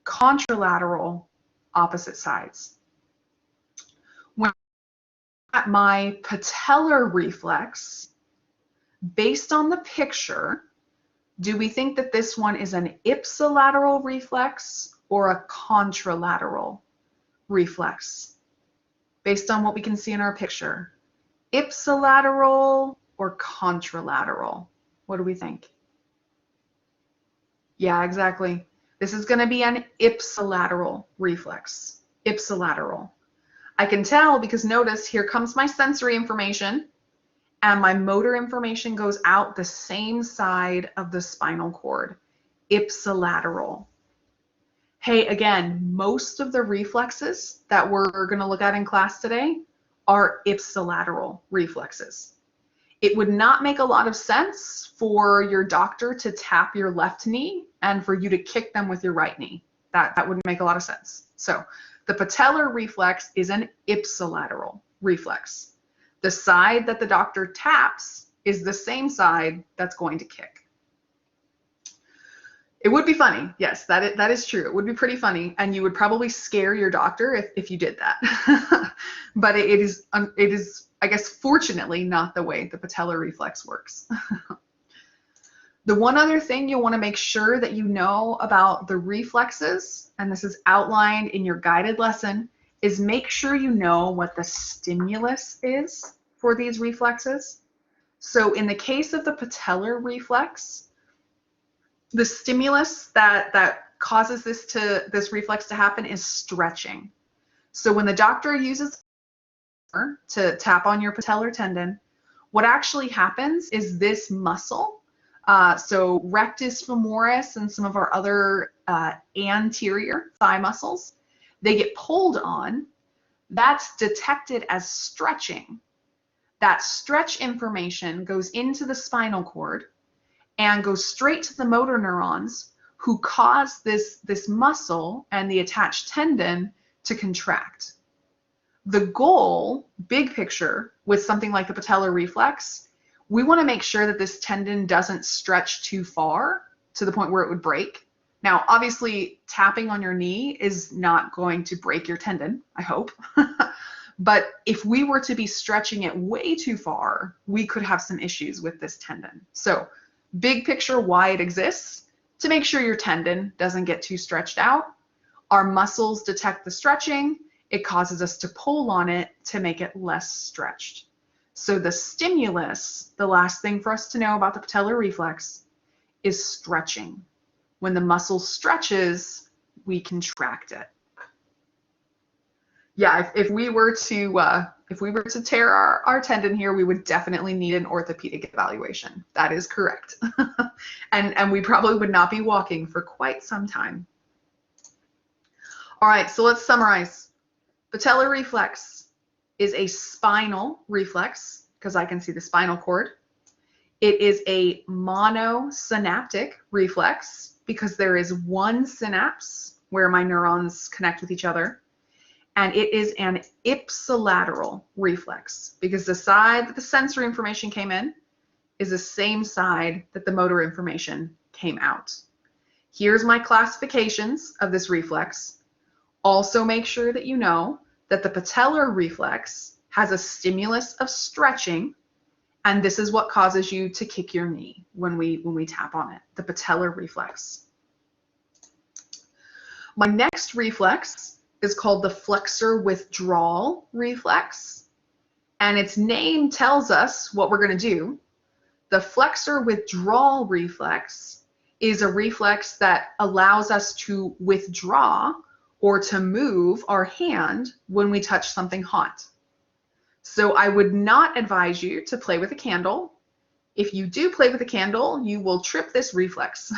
Contralateral, opposite sides. When at my patellar reflex, based on the picture, do we think that this one is an ipsilateral reflex or a contralateral reflex? Based on what we can see in our picture, ipsilateral or contralateral? What do we think? Yeah, exactly. This is going to be an ipsilateral reflex. Ipsilateral. I can tell because notice here comes my sensory information and my motor information goes out the same side of the spinal cord. Ipsilateral. Hey, again, most of the reflexes that we're going to look at in class today are ipsilateral reflexes. It would not make a lot of sense for your doctor to tap your left knee and for you to kick them with your right knee. That wouldn't make a lot of sense. So the patellar reflex is an ipsilateral reflex. The side that the doctor taps is the same side that's going to kick. It would be funny, yes, that is true. It would be pretty funny, and you would probably scare your doctor if you did that. But it is, I guess, fortunately not the way the patellar reflex works. The one other thing you'll want to make sure that you know about the reflexes, and this is outlined in your guided lesson, is make sure you know what the stimulus is for these reflexes. So in the case of the patellar reflex, the stimulus that causes this reflex to happen is stretching. So when the doctor uses to tap on your patellar tendon, what actually happens is this muscle, so rectus femoris and some of our other anterior thigh muscles, they get pulled on. That's detected as stretching. That stretch information goes into the spinal cord and goes straight to the motor neurons who cause this muscle and the attached tendon to contract. The goal, big picture, with something like the patellar reflex, we want to make sure that this tendon doesn't stretch too far to the point where it would break. Now, obviously, tapping on your knee is not going to break your tendon, I hope. But if we were to be stretching it way too far, we could have some issues with this tendon. So big picture, why it exists, to make sure your tendon doesn't get too stretched out. Our muscles detect the stretching. It causes us to pull on it to make it less stretched. So the stimulus, the last thing for us to know about the patellar reflex, is stretching. When the muscle stretches, we contract it. Yeah, if we were to tear our tendon here, we would definitely need an orthopedic evaluation. That is correct. and we probably would not be walking for quite some time. All right, so let's summarize. Patellar reflex is a spinal reflex, because I can see the spinal cord. It is a monosynaptic reflex, because there is one synapse where my neurons connect with each other. And it is an ipsilateral reflex, because the side that the sensory information came in is the same side that the motor information came out. Here's my classifications of this reflex. Also make sure that you know that the patellar reflex has a stimulus of stretching, and this is what causes you to kick your knee when we tap on it, the patellar reflex. My next reflex is called the Flexor Withdrawal Reflex, and its name tells us what we're going to do. The Flexor Withdrawal Reflex is a reflex that allows us to withdraw or to move our hand when we touch something hot. So I would not advise you to play with a candle. If you do play with a candle, you will trip this reflex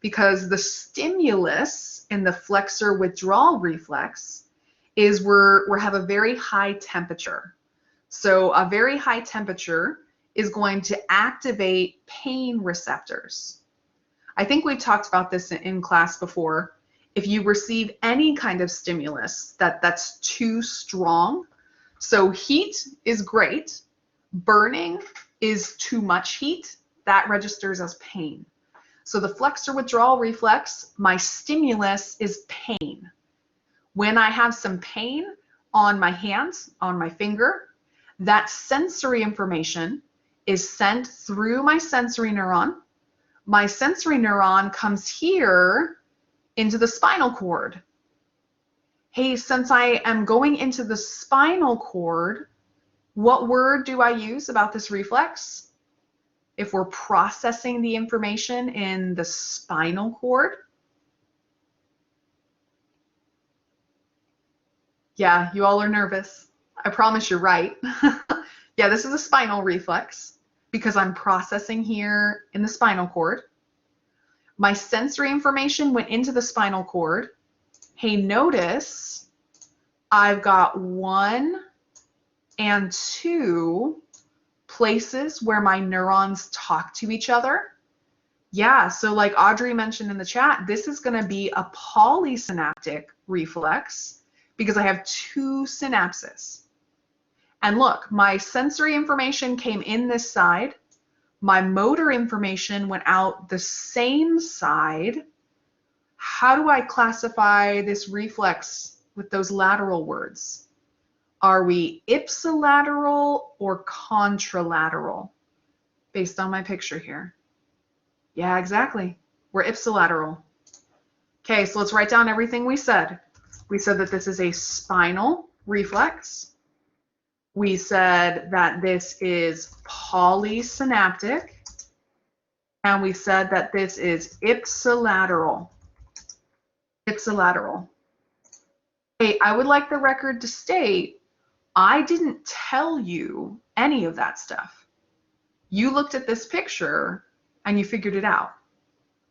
because the stimulus in the flexor withdrawal reflex is we have a very high temperature. So a very high temperature is going to activate pain receptors. I think we've talked about this in class before. If you receive any kind of stimulus that's too strong, so heat is great, burning is too much heat, that registers as pain. So the flexor withdrawal reflex, my stimulus is pain. When I have some pain on my hands, on my finger, that sensory information is sent through my sensory neuron. My sensory neuron comes here into the spinal cord. Hey, since I am going into the spinal cord, what word do I use about this reflex? If we're processing the information in the spinal cord. Yeah, you all are nervous. I promise you're right. Yeah, this is a spinal reflex because I'm processing here in the spinal cord. My sensory information went into the spinal cord. Hey, notice I've got 1 and 2 places where my neurons talk to each other. Yeah, so like Audrey mentioned in the chat, this is going to be a polysynaptic reflex because I have 2 synapses. And look, my sensory information came in this side. My motor information went out the same side. How do I classify this reflex with those lateral words? Are we ipsilateral or contralateral? Based on my picture here. Yeah, exactly. We're ipsilateral. Okay, so let's write down everything we said. We said that this is a spinal reflex. We said that this is polysynaptic. And we said that this is ipsilateral. Ipsilateral. Hey, I would like the record to state, I didn't tell you any of that stuff. You looked at this picture and you figured it out.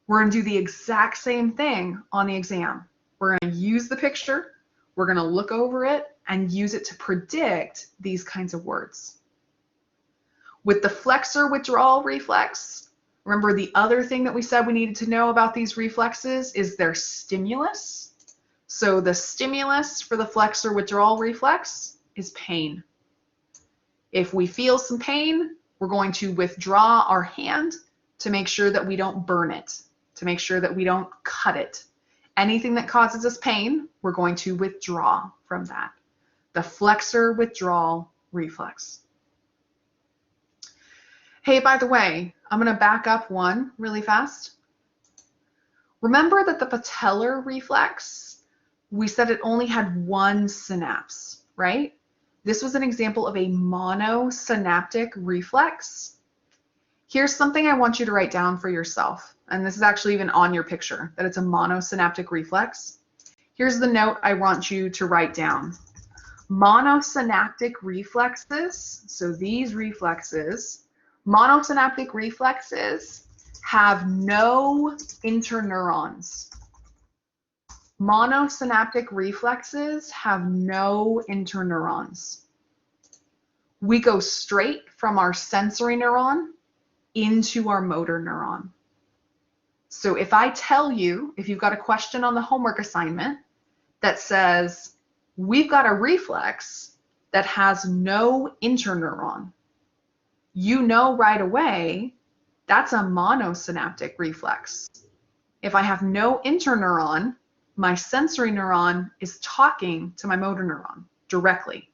We're going to do the exact same thing on the exam. We're going to use the picture, we're going to look over it, and use it to predict these kinds of words. With the flexor withdrawal reflex, remember the other thing that we said we needed to know about these reflexes is their stimulus. So the stimulus for the flexor withdrawal reflex is pain. If we feel some pain, we're going to withdraw our hand to make sure that we don't burn it, to make sure that we don't cut it. Anything that causes us pain, we're going to withdraw from that. The flexor withdrawal reflex. Hey, by the way, I'm going to back up one really fast. Remember that the patellar reflex, we said it only had 1 synapse, right? This was an example of a monosynaptic reflex. Here's something I want you to write down for yourself, and this is actually even on your picture, that it's a monosynaptic reflex. Here's the note I want you to write down. Monosynaptic reflexes, so these reflexes, monosynaptic reflexes have no interneurons. Monosynaptic reflexes have no interneurons. We go straight from our sensory neuron into our motor neuron. So if I tell you, if you've got a question on the homework assignment that says, we've got a reflex that has no interneuron, you know right away that's a monosynaptic reflex. If I have no interneuron, my sensory neuron is talking to my motor neuron directly.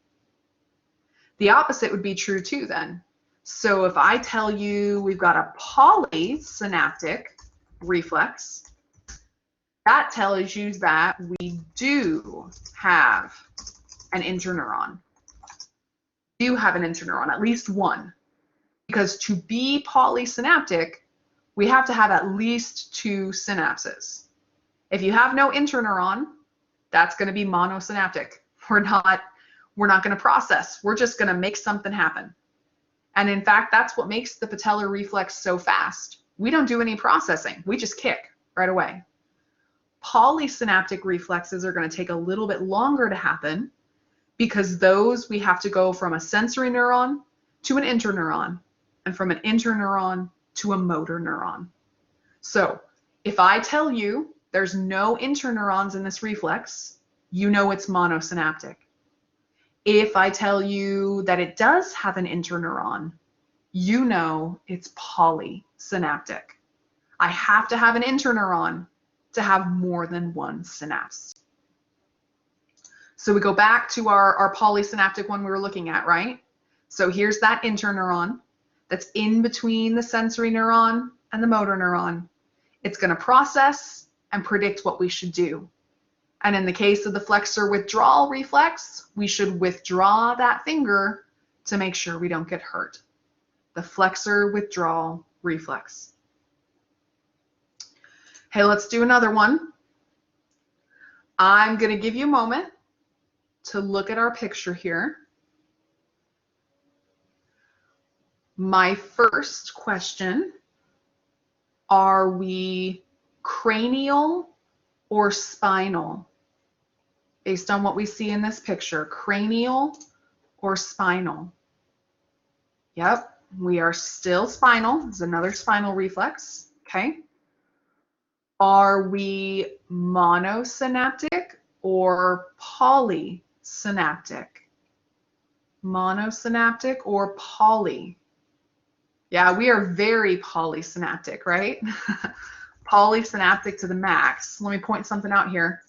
The opposite would be true too then. So if I tell you we've got a polysynaptic reflex, that tells you that we do have an interneuron. Do have an interneuron, at least one. Because to be polysynaptic, we have to have at least 2 synapses. If you have no interneuron, that's going to be monosynaptic. We're not going to process. We're just going to make something happen. And in fact, that's what makes the patellar reflex so fast. We don't do any processing. We just kick right away. Polysynaptic reflexes are going to take a little bit longer to happen because those we have to go from a sensory neuron to an interneuron, and from an interneuron to a motor neuron. So if I tell you there's no interneurons in this reflex, you know it's monosynaptic. If I tell you that it does have an interneuron, you know it's polysynaptic. I have to have an interneuron to have more than 1 synapse. So we go back to our polysynaptic one we were looking at, right? So here's that interneuron that's in between the sensory neuron and the motor neuron. It's going to process and predict what we should do. And in the case of the flexor withdrawal reflex, we should withdraw that finger to make sure we don't get hurt. The flexor withdrawal reflex. Hey, let's do another one. I'm going to give you a moment to look at our picture here. My first question, are we cranial or spinal? based on what we see in this picture, cranial or spinal? Yep, we are still spinal. This is another spinal reflex, okay? Are we monosynaptic or polysynaptic? Monosynaptic or poly? Yeah, we are very polysynaptic, right? Polysynaptic to the max. Let me point something out here.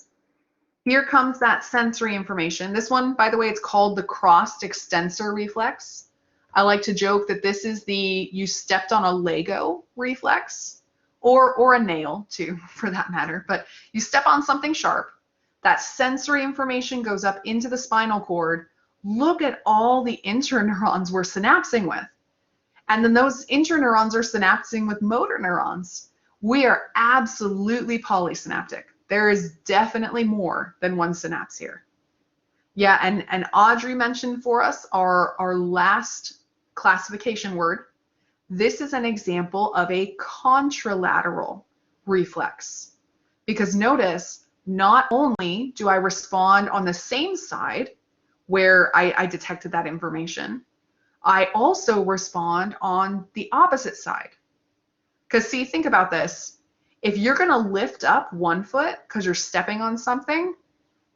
Here comes that sensory information. This one, by the way, it's called the crossed extensor reflex. I like to joke that this is the you stepped on a Lego reflex, or a nail too, for that matter. But you step on something sharp, that sensory information goes up into the spinal cord. Look at all the interneurons we're synapsing with. And then those interneurons are synapsing with motor neurons. We are absolutely polysynaptic. There is definitely more than one synapse here. Yeah, and Audrey mentioned for us our last classification word. This is an example of a contralateral reflex. Because notice, not only do I respond on the same side where I detected that information, I also respond on the opposite side. Because see, think about this. If you're going to lift up one foot because you're stepping on something,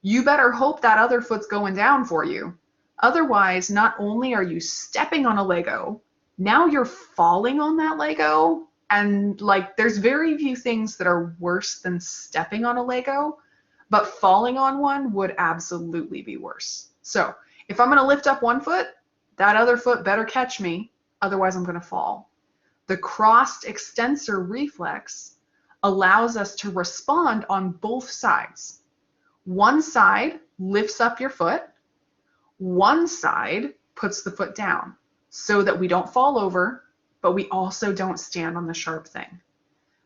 you better hope that other foot's going down for you. Otherwise, not only are you stepping on a Lego, now you're falling on that Lego. And like, there's very few things that are worse than stepping on a Lego, but falling on one would absolutely be worse. So if I'm going to lift up one foot, that other foot better catch me, otherwise I'm going to fall. The crossed extensor reflex allows us to respond on both sides. One side lifts up your foot, one side puts the foot down so that we don't fall over, but we also don't stand on the sharp thing.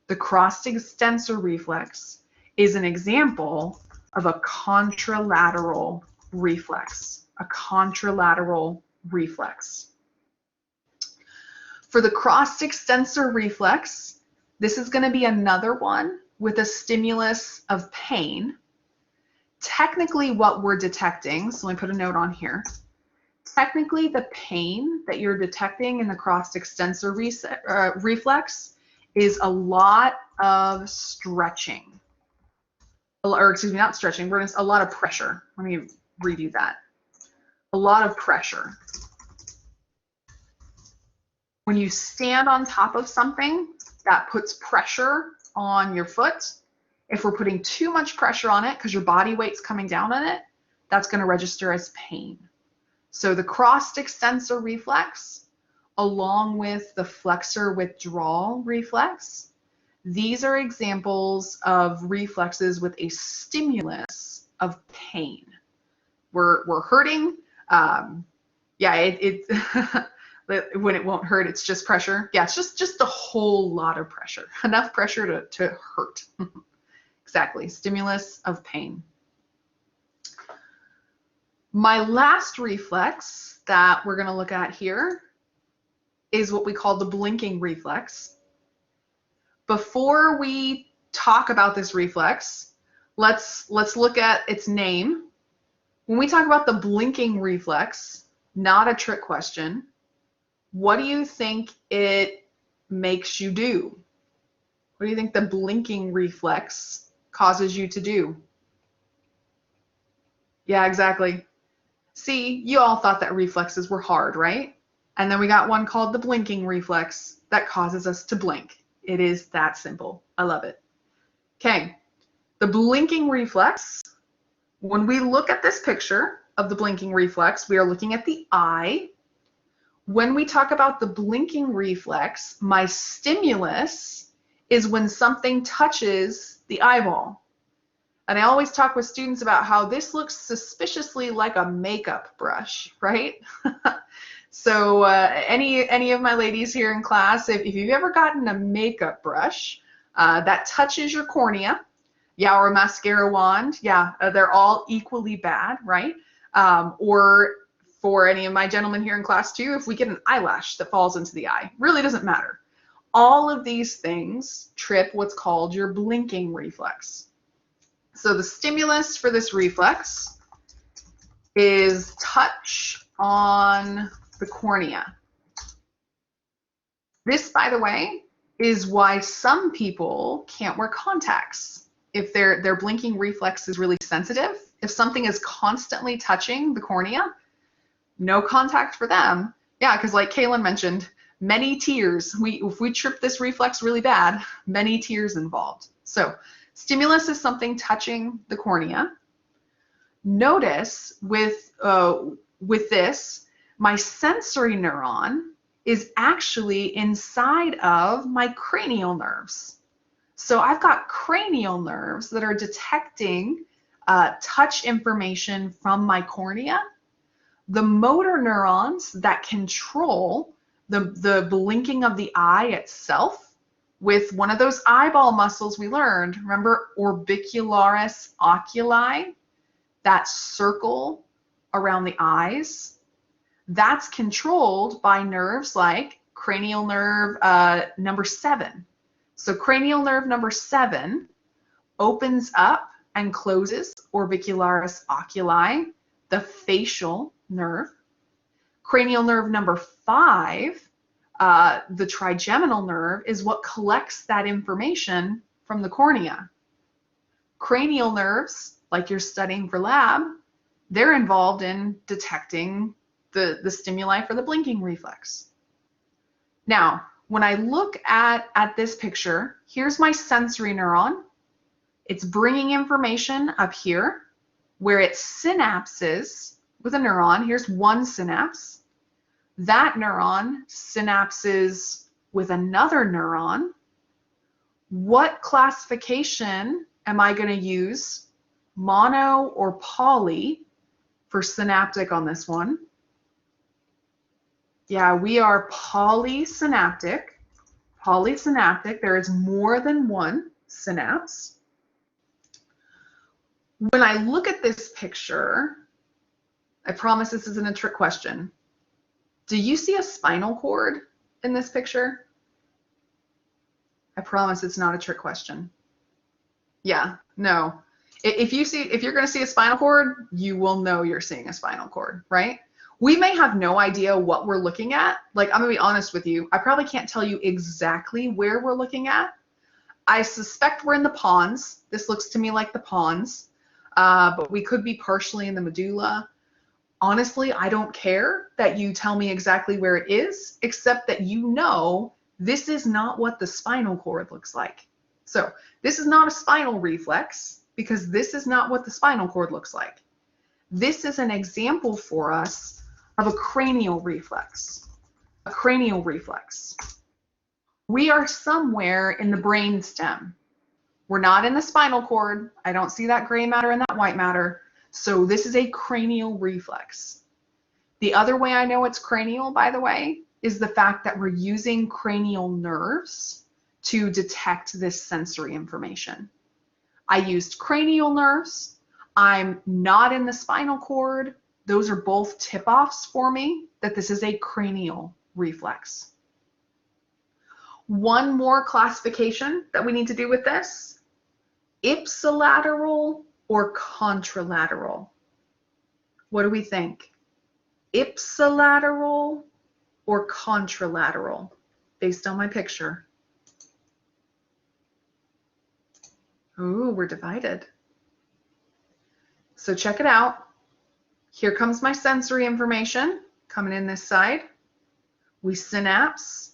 The crossed extensor reflex is an example of a contralateral reflex, a contralateral reflex. For the crossed extensor reflex, this is going to be another one with a stimulus of pain. Technically what we're detecting, so let me put a note on here. Technically the pain that you're detecting in the crossed extensor reflex is a lot of stretching. Or excuse me, not stretching, a lot of pressure. Let me redo that. A lot of pressure. When you stand on top of something, that puts pressure on your foot. If we're putting too much pressure on it because your body weight's coming down on it, that's going to register as pain. So the crossed extensor reflex, along with the flexor withdrawal reflex, these are examples of reflexes with a stimulus of pain. We're hurting. When it won't hurt, it's just pressure. Yeah, it's just a whole lot of pressure. Enough pressure to hurt. Exactly, stimulus of pain. My last reflex that we're going to look at here is what we call the blinking reflex. Before we talk about this reflex, let's look at its name. When we talk about the blinking reflex, not a trick question, what do you think it makes you do? What do you think the blinking reflex causes you to do? Yeah, exactly. See, you all thought that reflexes were hard, right? And then we got one called the blinking reflex that causes us to blink. It is that simple. I love it. Okay, the blinking reflex, when we look at this picture of the blinking reflex, we are looking at the eye. When we talk about the blinking reflex, my stimulus is when something touches the eyeball. And I always talk with students about how this looks suspiciously like a makeup brush, right? So any of my ladies here in class, if you've ever gotten a makeup brush that touches your cornea, yeah, or a mascara wand, yeah, they're all equally bad, right? Or for any of my gentlemen here in class too, if we get an eyelash that falls into the eye, really doesn't matter. All of these things trip what's called your blinking reflex. So the stimulus for this reflex is touch on the cornea. This, by the way, is why some people can't wear contacts. If their blinking reflex is really sensitive, if something is constantly touching the cornea, no contact for them. Yeah, because like Kaylin mentioned, many tears. If we trip this reflex really bad, many tears involved. So stimulus is something touching the cornea. Notice with this, my sensory neuron is actually inside of my cranial nerves. So I've got cranial nerves that are detecting touch information from my cornea. The motor neurons that control the blinking of the eye itself with one of those eyeball muscles we learned, remember orbicularis oculi, that circle around the eyes, that's controlled by nerves like cranial nerve number 7. So cranial nerve number 7 opens up and closes orbicularis oculi, the facial nerve. Cranial nerve number 5, the trigeminal nerve, is what collects that information from the cornea. Cranial nerves, like you're studying for lab, they're involved in detecting the stimuli for the blinking reflex. Now, when I look at this picture, here's my sensory neuron. It's bringing information up here where it synapses with a neuron. Here's one synapse. That neuron synapses with another neuron. What classification am I going to use? Mono or poly for synaptic on this one? Yeah, we are polysynaptic. Polysynaptic, there is more than one synapse. When I look at this picture, I promise this isn't a trick question. Do you see a spinal cord in this picture? I promise it's not a trick question. Yeah, no. If you're going to see a spinal cord, you will know you're seeing a spinal cord, right? We may have no idea what we're looking at. Like, I'm going to be honest with you. I probably can't tell you exactly where we're looking at. I suspect we're in the pons. This looks to me like the pons, but we could be partially in the medulla. Honestly, I don't care that you tell me exactly where it is, except that you know this is not what the spinal cord looks like. So this is not a spinal reflex because this is not what the spinal cord looks like. This is an example for us of a cranial reflex. A cranial reflex. We are somewhere in the brain stem. We're not in the spinal cord. I don't see that gray matter and that white matter. So this is a cranial reflex. The other way I know it's cranial, by the way, is the fact that we're using cranial nerves to detect this sensory information. I used cranial nerves. I'm not in the spinal cord. Those are both tip-offs for me that this is a cranial reflex. One more classification that we need to do with this: ipsilateral or contralateral. What do we think? Ipsilateral or contralateral, based on my picture? Ooh, we're divided. So check it out. Here comes my sensory information coming in this side. We synapse.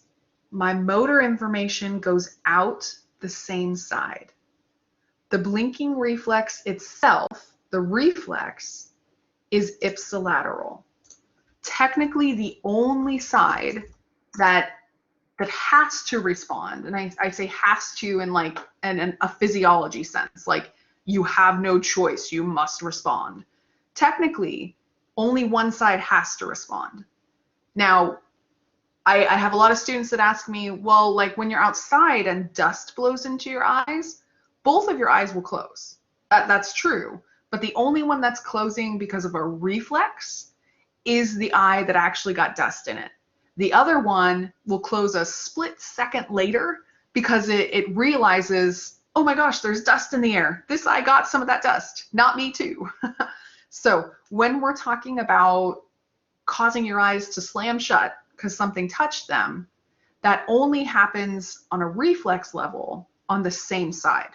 My motor information goes out the same side. The blinking reflex itself, the reflex, is ipsilateral. Technically the only side that has to respond, and I say has to in like a physiology sense, like you have no choice, you must respond. Technically, only one side has to respond. Now, I have a lot of students that ask me, well, like when you're outside and dust blows into your eyes, both of your eyes will close. That's true. But the only one that's closing because of a reflex is the eye that actually got dust in it. The other one will close a split second later because it realizes, oh my gosh, there's dust in the air. This eye got some of that dust. Not me too. So when we're talking about causing your eyes to slam shut because something touched them, that only happens on a reflex level on the same side.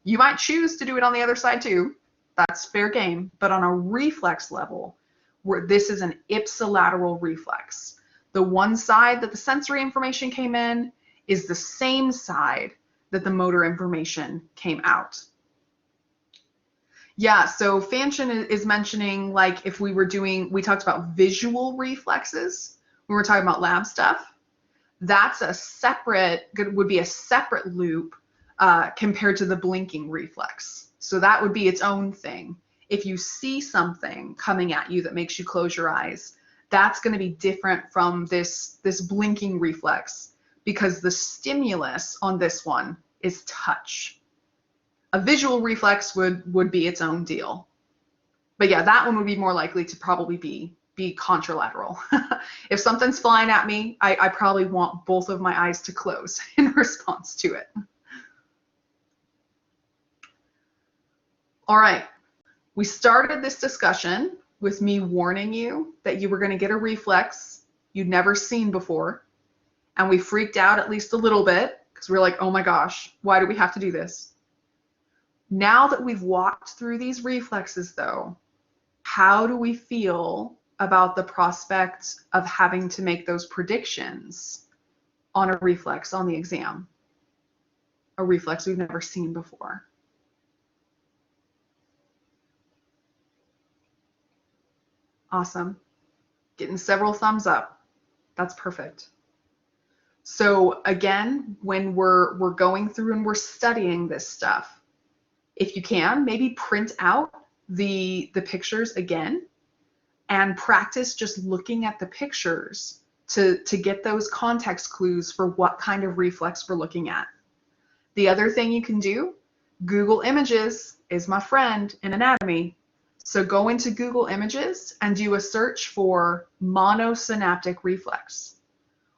You might choose to do it on the other side too. That's fair game. But on a reflex level, where this is an ipsilateral reflex. The one side that the sensory information came in is the same side that the motor information came out. Yeah, so Fanchen is mentioning, like, if we were doing, we talked about visual reflexes, we were talking about lab stuff. That's a separate, would be a separate loop compared to the blinking reflex. So that would be its own thing. If you see something coming at you that makes you close your eyes, that's going to be different from this blinking reflex, because the stimulus on this one is touch. A visual reflex would be its own deal. But yeah, that one would be more likely to probably be contralateral. If something's flying at me, I probably want both of my eyes to close in response to it. All right, we started this discussion with me warning you that you were going to get a reflex you'd never seen before. And we freaked out at least a little bit because we're like, oh my gosh, why do we have to do this? Now that we've walked through these reflexes though, how do we feel about the prospect of having to make those predictions on a reflex on the exam? A reflex we've never seen before. Awesome. Getting several thumbs up. That's perfect. So again, when we're going through and we're studying this stuff, if you can, maybe print out the pictures again and practice just looking at the pictures to get those context clues for what kind of reflex we're looking at. The other thing you can do, Google Images is my friend in anatomy. So go into Google Images and do a search for Monosynaptic Reflex,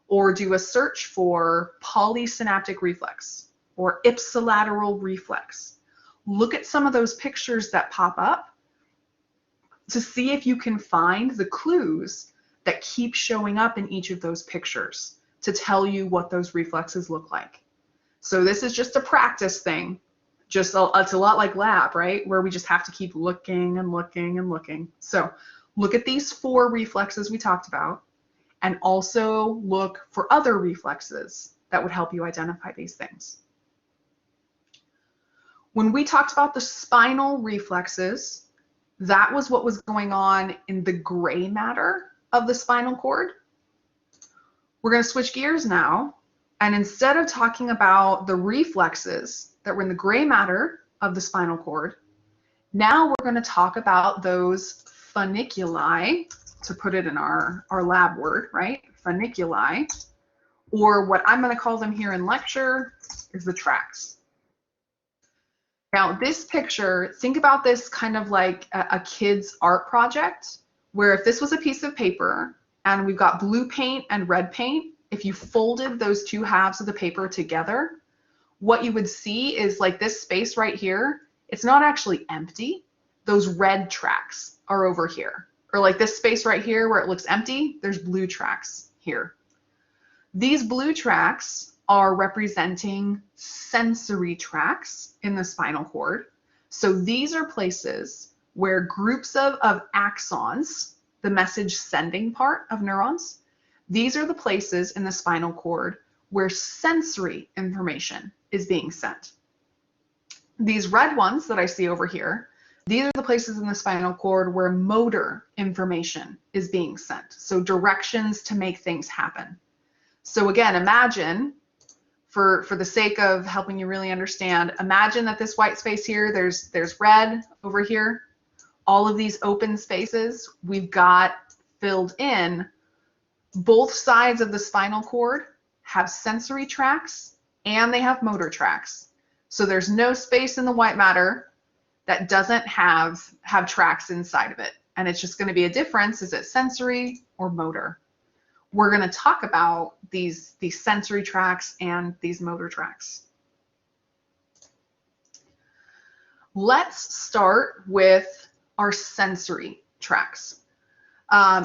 or do a search for Polysynaptic Reflex or Ipsilateral Reflex. Look at some of those pictures that pop up to see if you can find the clues that keep showing up in each of those pictures to tell you what those reflexes look like. So this is just a practice thing. It's a lot like lab, right? Where we just have to keep looking and looking and looking. So look at these 4 reflexes we talked about, and also look for other reflexes that would help you identify these things. When we talked about the spinal reflexes, that was what was going on in the gray matter of the spinal cord. We're going to switch gears now, and instead of talking about the reflexes that were in the gray matter of the spinal cord, now we're going to talk about those funiculi, to put it in our lab word, right? Funiculi, or what I'm going to call them here in lecture is the tracts. Now this picture, think about this kind of like a kid's art project, where if this was a piece of paper and we've got blue paint and red paint, if you folded those 2 halves of the paper together, what you would see is like this space right here, it's not actually empty. Those red tracts are over here. Or like this space right here where it looks empty, there's blue tracts here. These blue tracts are representing sensory tracts in the spinal cord. So these are places where groups of axons, the message sending part of neurons, these are the places in the spinal cord where sensory information is being sent. These red ones that I see over here, these are the places in the spinal cord where motor information is being sent. So directions to make things happen. So again, imagine, for the sake of helping you really understand, imagine that this white space here, there's red over here. All of these open spaces we've got filled in. Both sides of the spinal cord have sensory tracts and they have motor tracts. So there's no space in the white matter that doesn't have tracts inside of it. And it's just going to be a difference. Is it sensory or motor? We're going to talk about these sensory tracts and these motor tracts. Let's start with our sensory tracts.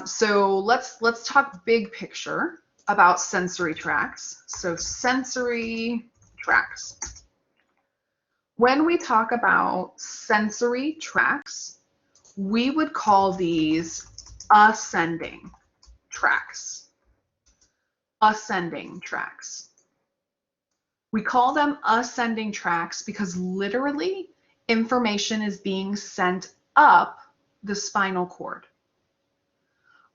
So let's talk big picture about sensory tracts. So sensory tracts. When we talk about sensory tracts, we would call these ascending tracts. Ascending tracts. We call them ascending tracts because literally information is being sent up the spinal cord.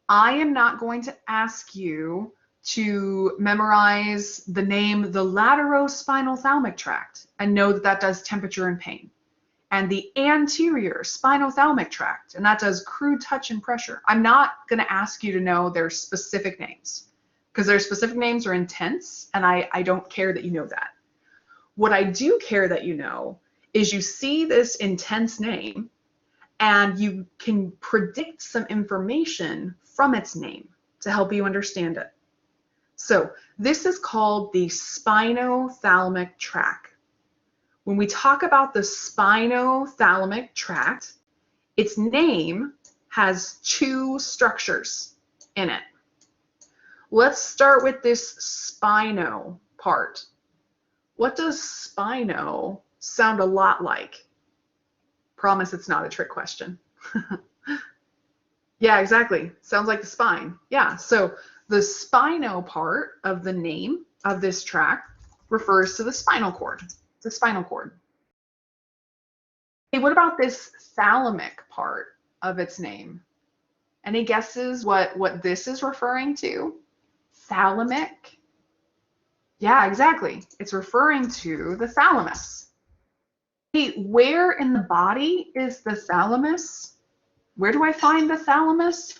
I am not going to ask you to memorize the name the lateral spinothalamic tract and know that that does temperature and pain, and the anterior spinothalamic tract, and that does crude touch and pressure. I'm not going to ask you to know their specific names because their specific names are intense, and I don't care that you know that. What I do care that you know is you see this intense name and you can predict some information from its name to help you understand it. So this is called the Spinothalamic Tract. When we talk about the Spinothalamic Tract, its name has two structures in it. Let's start with this spino part. What does spino sound a lot like? Promise it's not a trick question. Yeah, exactly. Sounds like the spine. Yeah, so the spino part of the name of this tract refers to the spinal cord. The spinal cord. Hey, what about this thalamic part of its name? Any guesses what this is referring to? Thalamic? Yeah, exactly. It's referring to the thalamus. Hey, where in the body is the thalamus? Where do I find the thalamus?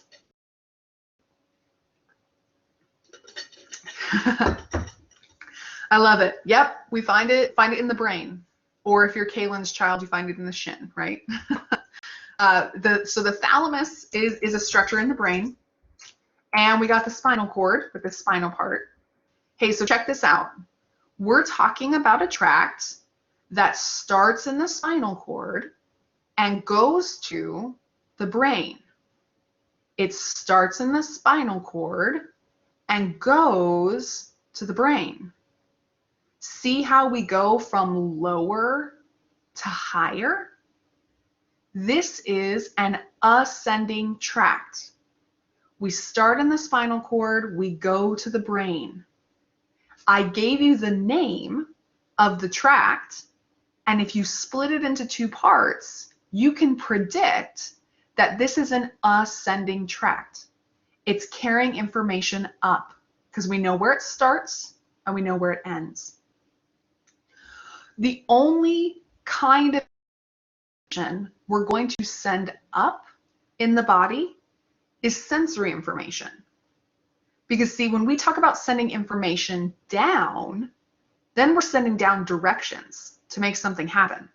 I love it. Yep, we find it in the brain. Or if you're Kaylin's child, you find it in the shin, right? So the thalamus is a structure in the brain. And we got the spinal cord with the spinal part. Hey, so check this out. We're talking about a tract that starts in the spinal cord and goes to the brain. It starts in the spinal cord and goes to the brain. See how we go from lower to higher? This is an ascending tract. We start in the spinal cord, we go to the brain. I gave you the name of the tract, and if you split it into two parts, you can predict that this is an ascending tract. It's carrying information up because we know where it starts and we know where it ends. The only kind of information we're going to send up in the body is sensory information. Because see, when we talk about sending information down, then we're sending down directions to make something happen.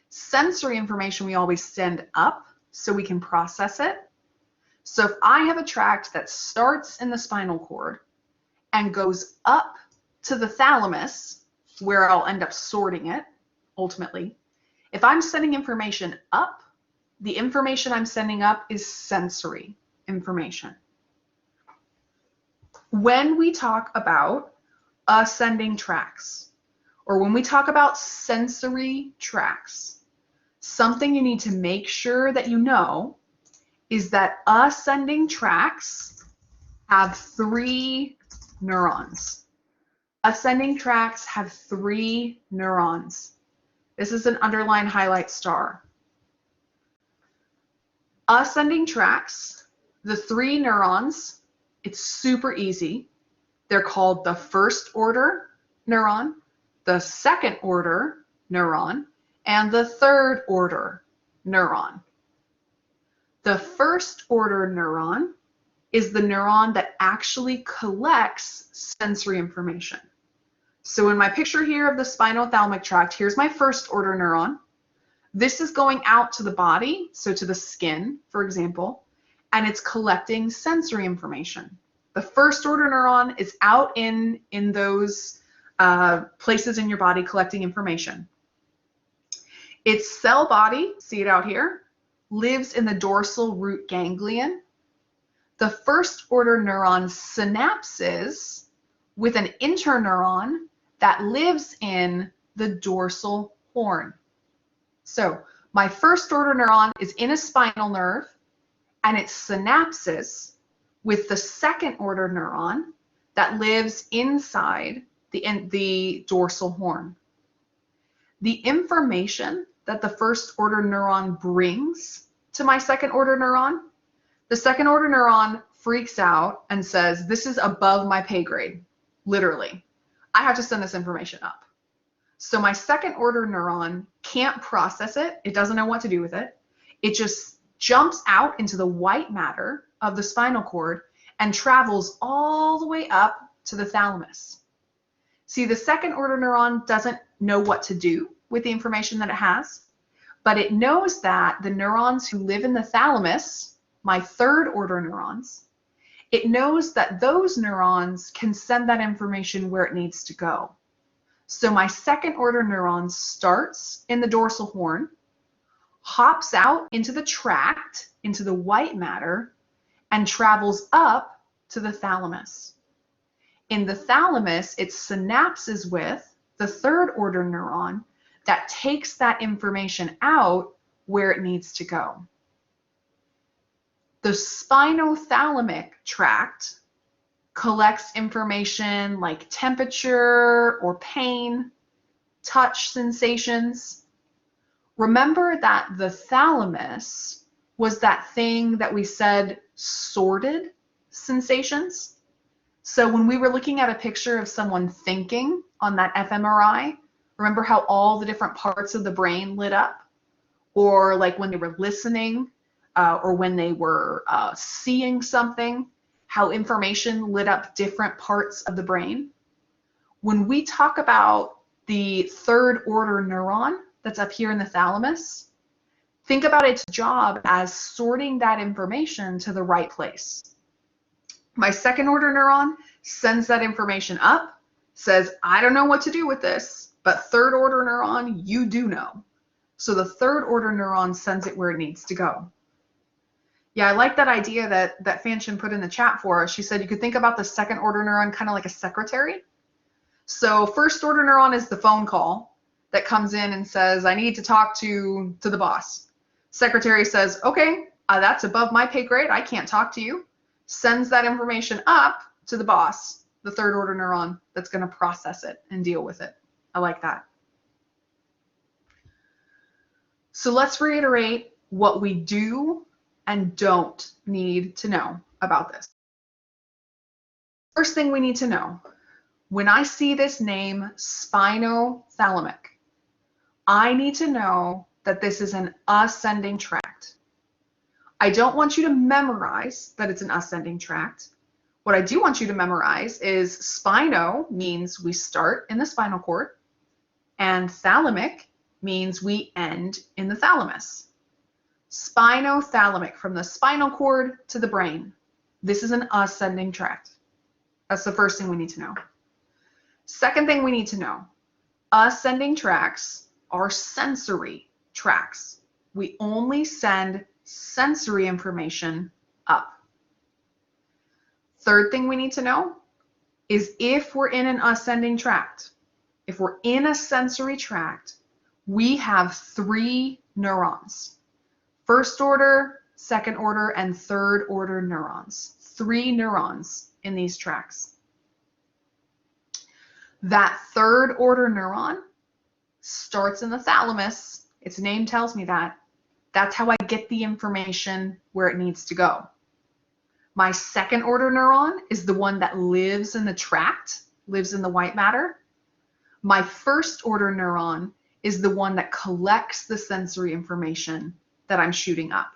Sensory information we always send up so we can process it. So if I have a tract that starts in the spinal cord and goes up to the thalamus, where I'll end up sorting it, ultimately, if I'm sending information up, the information I'm sending up is sensory information. When we talk about ascending tracts, or when we talk about sensory tracts, something you need to make sure that you know is that ascending tracts have 3 neurons. Ascending tracts have 3 neurons. This is an underline highlight star. Ascending tracts, the 3 neurons, it's super easy. They're called the first order neuron, the second order neuron, and the third order neuron. The first order neuron is the neuron that actually collects sensory information. So in my picture here of the spinothalamic tract, here's my first order neuron. This is going out to the body, so to the skin, for example, and it's collecting sensory information. The first order neuron is out in those places in your body collecting information. Its cell body, see it out here, lives in the dorsal root ganglion. The first order neuron synapses with an interneuron that lives in the dorsal horn. So my first order neuron is in a spinal nerve, and it synapses with the second order neuron that lives inside the dorsal horn. The information that the first order neuron brings to my second order neuron, the second order neuron freaks out and says, this is above my pay grade, literally. I have to send this information up. So my second order neuron can't process it. It doesn't know what to do with it. It just jumps out into the white matter of the spinal cord and travels all the way up to the thalamus. See, the second order neuron doesn't know what to do with the information that it has, but it knows that the neurons who live in the thalamus, my third order neurons, it knows that those neurons can send that information where it needs to go. So my second order neuron starts in the dorsal horn, hops out into the tract, into the white matter, and travels up to the thalamus. In the thalamus, it synapses with the third order neuron that takes that information out where it needs to go. The Spinothalamic Tract collects information like temperature or pain, touch sensations. Remember that the thalamus was that thing that we said sorted sensations. So when we were looking at a picture of someone thinking on that fMRI, remember how all the different parts of the brain lit up? Or like when they were listening or when they were seeing something, how information lit up different parts of the brain. When we talk about the third order neuron that's up here in the thalamus, think about its job as sorting that information to the right place. My second order neuron sends that information up, says, I don't know what to do with this, but third order neuron, you do know. So the third order neuron sends it where it needs to go. Yeah, I like that idea that Fanshin put in the chat for us. She said you could think about the second order neuron kind of like a secretary. So first order neuron is the phone call that comes in and says, I need to talk to the boss. Secretary says, okay, that's above my pay grade. I can't talk to you. Sends that information up to the boss, the third order neuron that's going to process it and deal with it. I like that. So let's reiterate what we do and don't need to know about this. First thing we need to know, when I see this name spinothalamic, I need to know that this is an ascending tract. I don't want you to memorize that it's an ascending tract. What I do want you to memorize is spino means we start in the spinal cord, and thalamic means we end in the thalamus. Spinothalamic, from the spinal cord to the brain. This is an ascending tract. That's the first thing we need to know. Second thing we need to know, ascending tracts are sensory tracts. We only send sensory information up. Third thing we need to know is if we're in an ascending tract, if we're in a sensory tract, we have 3 neurons. First order, second order, and third order neurons. 3 neurons in these tracts. That third order neuron starts in the thalamus. Its name tells me that. That's how I get the information where it needs to go. My second order neuron is the one that lives in the tract, lives in the white matter. My first order neuron is the one that collects the sensory information that I'm shooting up.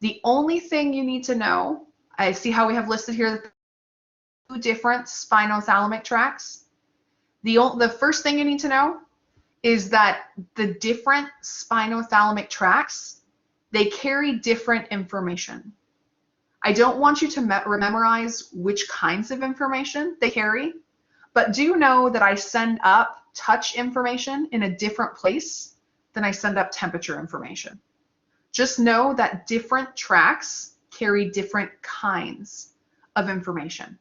The only thing you need to know, I see how we have listed here 2 different spinothalamic tracts. The first thing you need to know is that the different spinothalamic tracts, they carry different information. I don't want you to memorize which kinds of information they carry, But do know that I send up touch information in a different place than I send up temperature information. Just know that different tracts carry different kinds of information.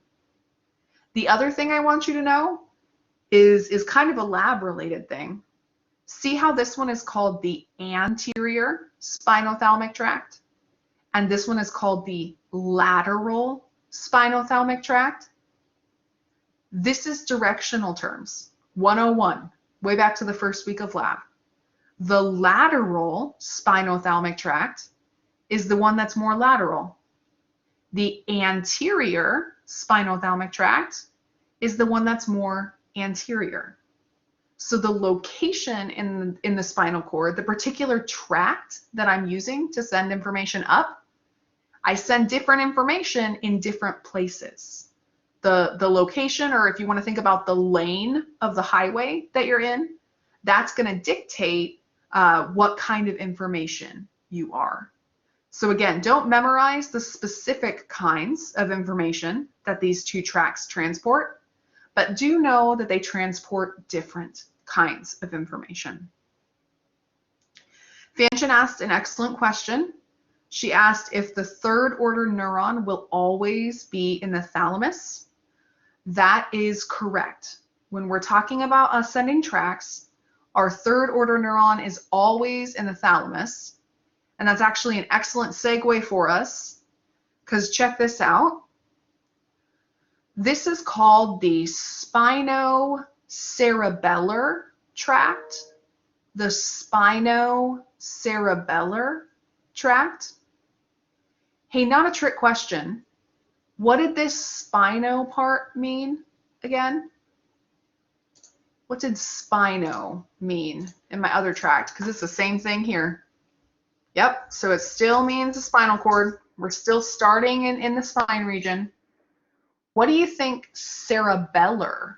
The other thing I want you to know is kind of a lab-related thing. See how this one is called the anterior spinothalamic tract, and this one is called the lateral spinothalamic tract? This is directional terms, 101, way back to the first week of lab. The lateral spinothalamic tract is the one that's more lateral. The anterior spinothalamic tract is the one that's more anterior. So the location in the spinal cord, the particular tract that I'm using to send information up, I send different information in different places. The location, or if you want to think about the lane of the highway that you're in, that's going to dictate what kind of information you are. So again, don't memorize the specific kinds of information that these two tracts transport, but do know that they transport different kinds of information. Fanchen asked an excellent question. She asked if the third order neuron will always be in the thalamus. That is correct. When we're talking about ascending tracts, our third order neuron is always in the thalamus. And that's actually an excellent segue for us, because check this out. This is called the spinocerebellar tract. The spinocerebellar tract. Hey, not a trick question. What did this spino part mean again? What did spino mean in my other tract? Because it's the same thing here. Yep, so it still means the spinal cord. We're still starting in the spine region. What do you think cerebellar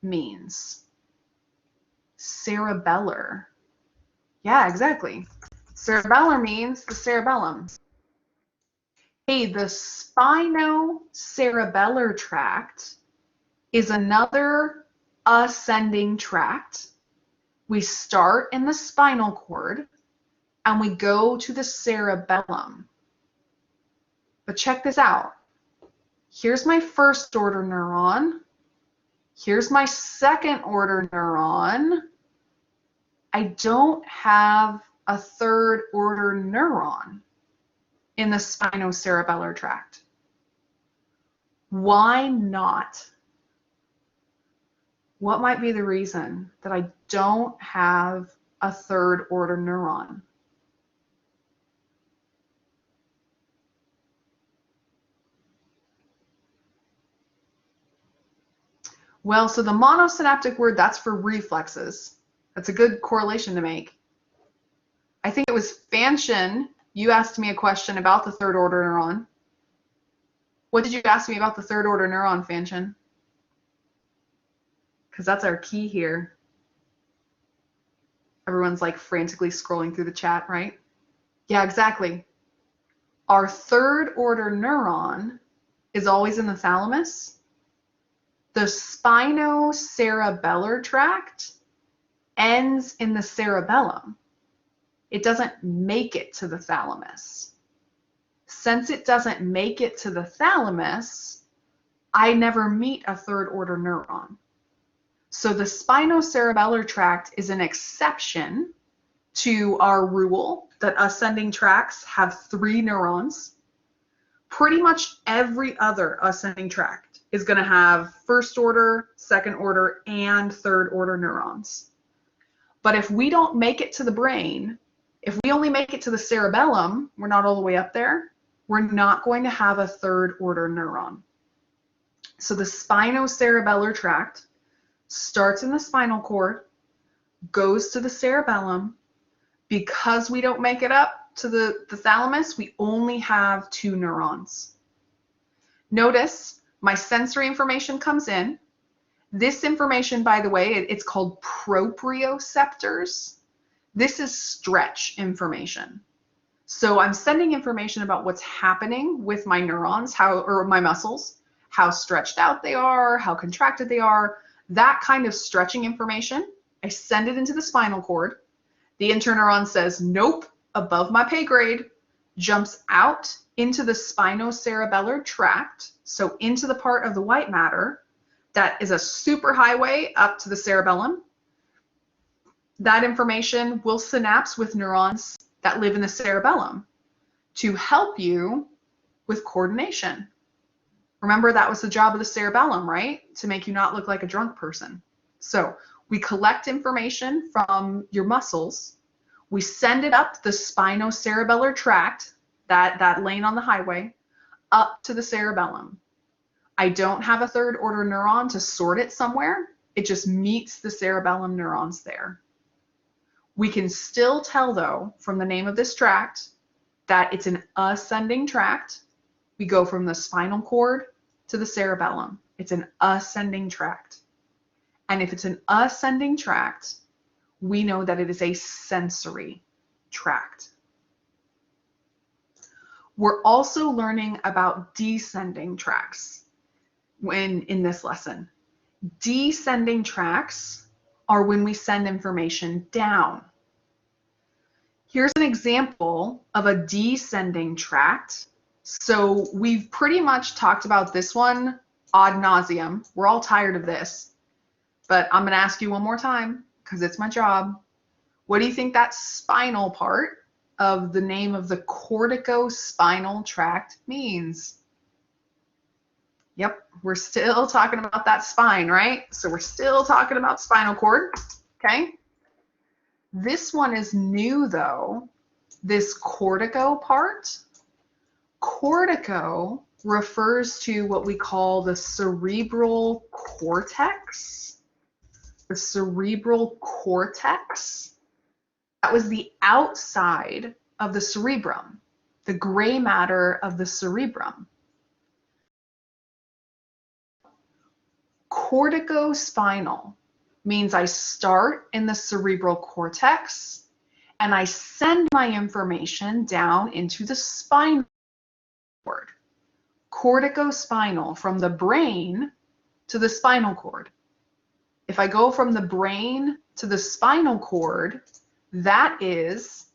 means? Cerebellar. Yeah, exactly. Cerebellar means the cerebellum. Hey, the spinocerebellar tract is another ascending tract. We start in the spinal cord and we go to the cerebellum. But check this out. Here's my first order neuron. Here's my second order neuron. I don't have a third order neuron in the spinocerebellar tract. Why not? What might be the reason that I don't have a third order neuron? Well, so the monosynaptic word, that's for reflexes. That's a good correlation to make. I think it was Fanchen. You asked me a question about the third order neuron. What did you ask me about the third order neuron, Fanchen? Because that's our key here. Everyone's like frantically scrolling through the chat, right? Yeah, exactly. Our third order neuron is always in the thalamus. The spinocerebellar tract ends in the cerebellum. It doesn't make it to the thalamus. Since it doesn't make it to the thalamus, I never meet a third order neuron. So the spinocerebellar tract is an exception to our rule that ascending tracts have 3 neurons. Pretty much every other ascending tract is going to have first order, second order, and third order neurons. But if we don't make it to the brain, if we only make it to the cerebellum, we're not all the way up there, we're not going to have a third order neuron. So the spinocerebellar tract starts in the spinal cord, goes to the cerebellum. Because we don't make it up to the thalamus, we only have 2 neurons. Notice my sensory information comes in. This information, by the way, it's called proprioceptors. This is stretch information. So I'm sending information about what's happening with my neurons, or my muscles, how stretched out they are, how contracted they are. That kind of stretching information, I send it into the spinal cord. The interneuron says, nope, above my pay grade, jumps out into the spinocerebellar tract, so into the part of the white matter that is a superhighway up to the cerebellum. That information will synapse with neurons that live in the cerebellum to help you with coordination. Remember, that was the job of the cerebellum, right? To make you not look like a drunk person. So we collect information from your muscles. We send it up the spinocerebellar tract, that lane on the highway, up to the cerebellum. I don't have a third order neuron to sort it somewhere. It just meets the cerebellum neurons there. We can still tell, though, from the name of this tract, that it's an ascending tract. We go from the spinal cord to the cerebellum. It's an ascending tract. And if it's an ascending tract, we know that it is a sensory tract. We're also learning about descending tracts in this lesson. Descending tracts are when we send information down. Here's an example of a descending tract. So we've pretty much talked about this one ad nauseum. We're all tired of this, but I'm going to ask you one more time because it's my job. What do you think that spinal part of the name of the corticospinal tract means? Yep, we're still talking about that spine, right? So we're still talking about spinal cord, okay? This one is new though, this cortico part. Cortico refers to what we call the cerebral cortex. The cerebral cortex. That was the outside of the cerebrum, the gray matter of the cerebrum. Corticospinal means I start in the cerebral cortex and I send my information down into the spinal cord. Corticospinal, from the brain to the spinal cord. If I go from the brain to the spinal cord, that is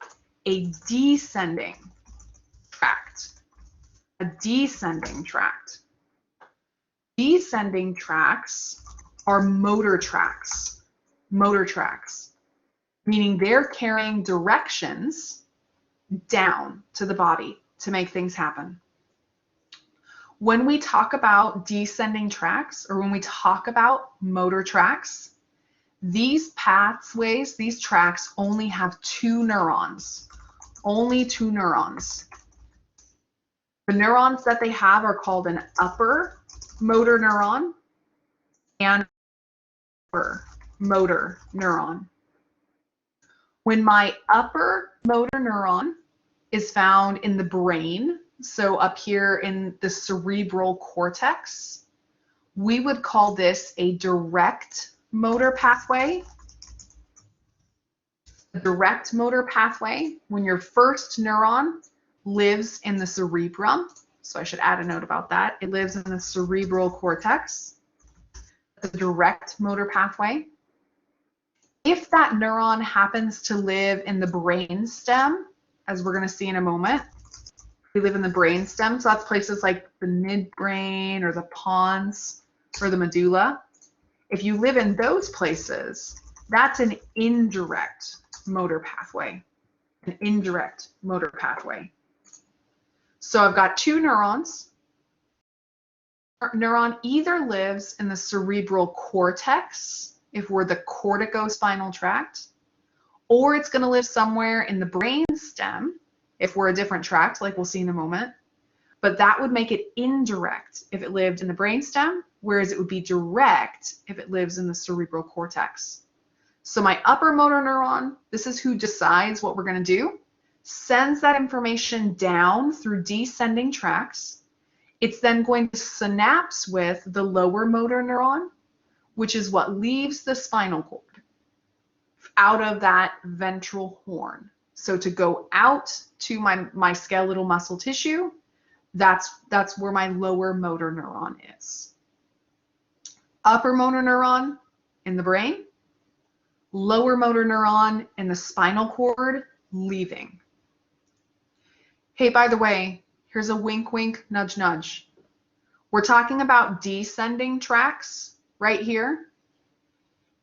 a descending tract. A descending tract. Descending tracts are motor tracts. Motor tracts, meaning they're carrying directions down to the body to make things happen. When we talk about descending tracts, or when we talk about motor tracts, these pathways, these tracts only have two neurons. Only two neurons. The neurons that they have are called an upper motor neuron and upper motor neuron. When my upper motor neuron is found in the brain, so up here in the cerebral cortex, we would call this a direct motor pathway. A direct motor pathway, when your first neuron lives in the cerebrum, so I should add a note about that. It lives in the cerebral cortex. It's a direct motor pathway. If that neuron happens to live in the brain stem, as we're going to see in a moment, we live in the brain stem, so that's places like the midbrain or the pons or the medulla. If you live in those places, that's an indirect motor pathway. An indirect motor pathway. So I've got two neurons. Neuron either lives in the cerebral cortex, if we're the corticospinal tract, or it's going to live somewhere in the brain stem, if we're a different tract, like we'll see in a moment. But that would make it indirect if it lived in the brain stem, whereas it would be direct if it lives in the cerebral cortex. So my upper motor neuron, this is who decides what we're going to do, sends that information down through descending tracts. It's then going to synapse with the lower motor neuron, which is what leaves the spinal cord out of that ventral horn. So to go out to my skeletal muscle tissue, that's where my lower motor neuron is. Upper motor neuron in the brain, lower motor neuron in the spinal cord leaving. Hey, by the way, here's a wink, wink, nudge, nudge. We're talking about descending tracts right here.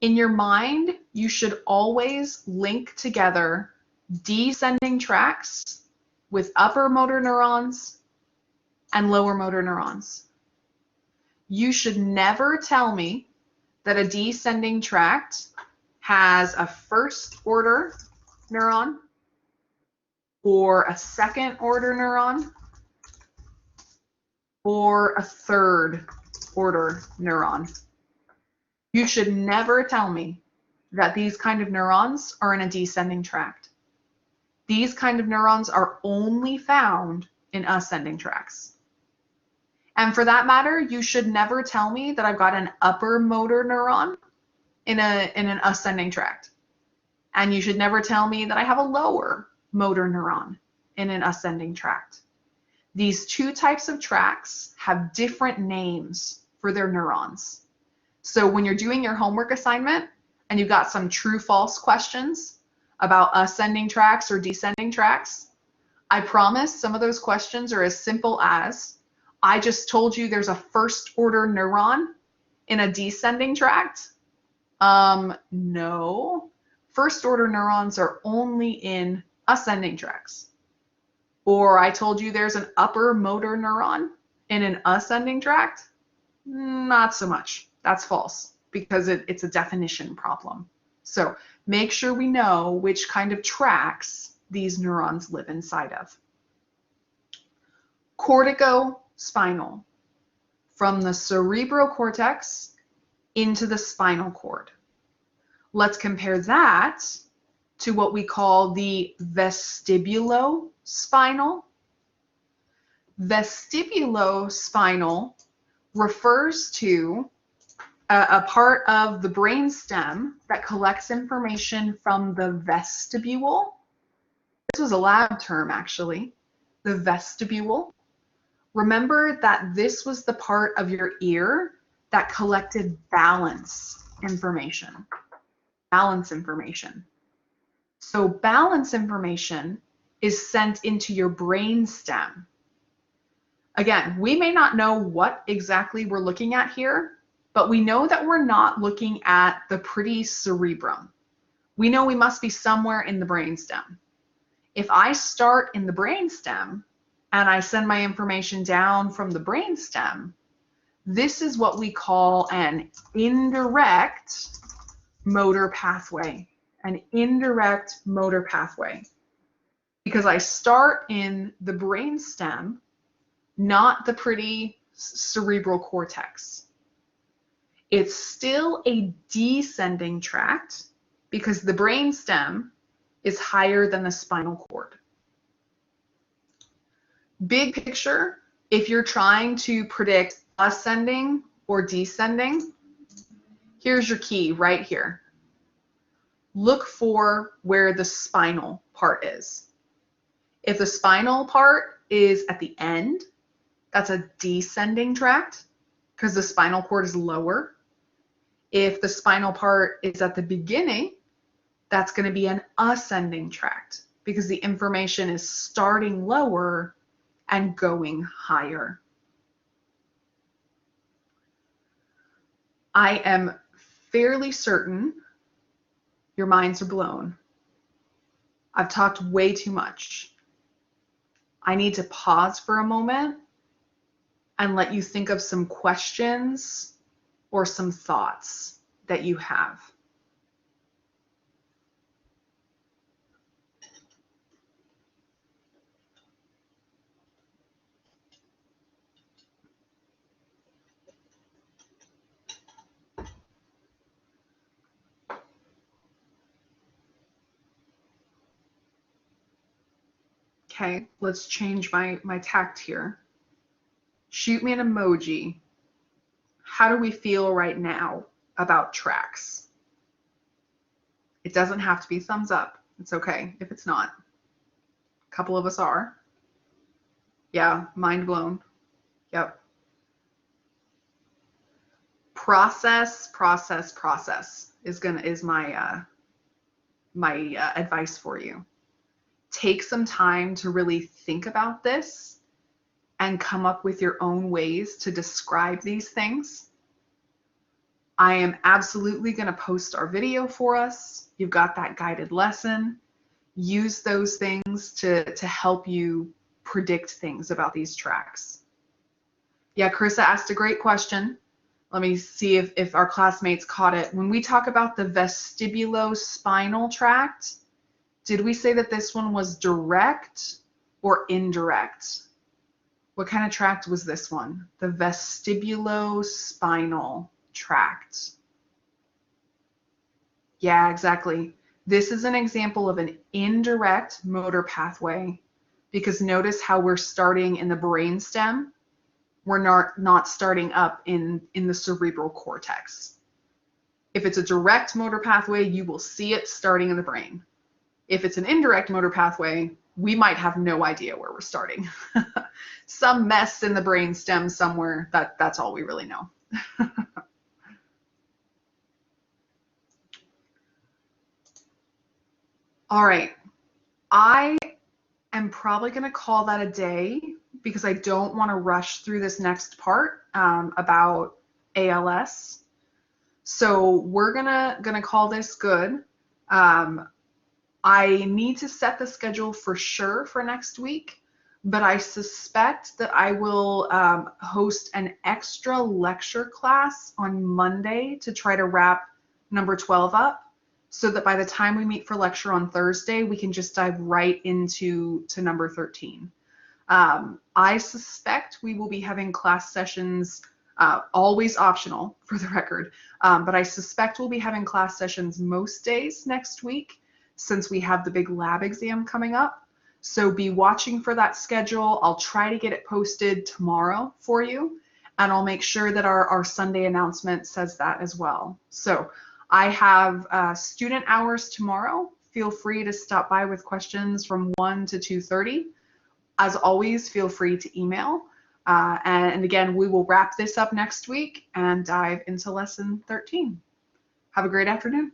In your mind, you should always link together descending tracts with upper motor neurons and lower motor neurons. You should never tell me that a descending tract has a first order neuron or a second order neuron or a third order neuron. You should never tell me that these kind of neurons are in a descending tract. These kind of neurons are only found in ascending tracts. And for that matter, you should never tell me that I've got an upper motor neuron in an ascending tract. And you should never tell me that I have a lower motor neuron in an ascending tract. These two types of tracts have different names for their neurons. So when you're doing your homework assignment and you've got some true-false questions about ascending tracts or descending tracts, I promise some of those questions are as simple as, I just told you there's a first-order neuron in a descending tract. No. First-order neurons are only in ascending tracts. Or I told you there's an upper motor neuron in an ascending tract. Not so much. That's false because it's a definition problem. So make sure we know which kind of tracts these neurons live inside of. Corticospinal, from the cerebrocortex into the spinal cord. Let's compare that to what we call the vestibulospinal. Vestibulospinal refers to a part of the brainstem that collects information from the vestibule. This was a lab term, actually, the vestibule. Remember that this was the part of your ear that collected balance information. Balance information. So balance information is sent into your brainstem. Again, we may not know what exactly we're looking at here, but we know that we're not looking at the pretty cerebrum. We know we must be somewhere in the brainstem. If I start in the brainstem and I send my information down from the brainstem, this is what we call an indirect motor pathway. An indirect motor pathway. Because I start in the brainstem, not the pretty cerebral cortex. It's still a descending tract because the brainstem is higher than the spinal cord. Big picture, if you're trying to predict ascending or descending, here's your key right here. Look for where the spinal part is. If the spinal part is at the end, that's a descending tract because the spinal cord is lower. If the spinal part is at the beginning, that's going to be an ascending tract because the information is starting lower and going higher. I am fairly certain your minds are blown. I've talked way too much. I need to pause for a moment and let you think of some questions or some thoughts that you have. Okay, let's change my tact here. Shoot me an emoji. How do we feel right now about tracks? It doesn't have to be thumbs up. It's okay if it's not. A couple of us are. Yeah, mind blown. Yep. process is my advice for you. Take some time to really think about this and come up with your own ways to describe these things. I am absolutely going to post our video for us. You've got that guided lesson. Use those things to help you predict things about these tracts. Yeah, Carissa asked a great question. Let me see if our classmates caught it. When we talk about the vestibulospinal tract, did we say that this one was direct or indirect? What kind of tract was this one? The vestibulospinal tract. Yeah, exactly. This is an example of an indirect motor pathway, because notice how we're starting in the brainstem. We're not starting up in the cerebral cortex. If it's a direct motor pathway, you will see it starting in the brain. If it's an indirect motor pathway, we might have no idea where we're starting. Some mess in the brainstem somewhere, that's all we really know. All right, I am probably going to call that a day, because I don't want to rush through this next part about ALS. So we're gonna call this good. I need to set the schedule for sure for next week, but I suspect that I will host an extra lecture class on Monday to try to wrap number 12 up, so that by the time we meet for lecture on Thursday, we can just dive right into number 13. I suspect we will be having class sessions, always optional for the record, but I suspect we'll be having class sessions most days next week, since we have the big lab exam coming up. So be watching for that schedule. I'll try to get it posted tomorrow for you, and I'll make sure that our Sunday announcement says that as well. So I have student hours tomorrow. Feel free to stop by with questions from 1 to 2:30. As always, feel free to email. And again, we will wrap this up next week and dive into lesson 13. Have a great afternoon.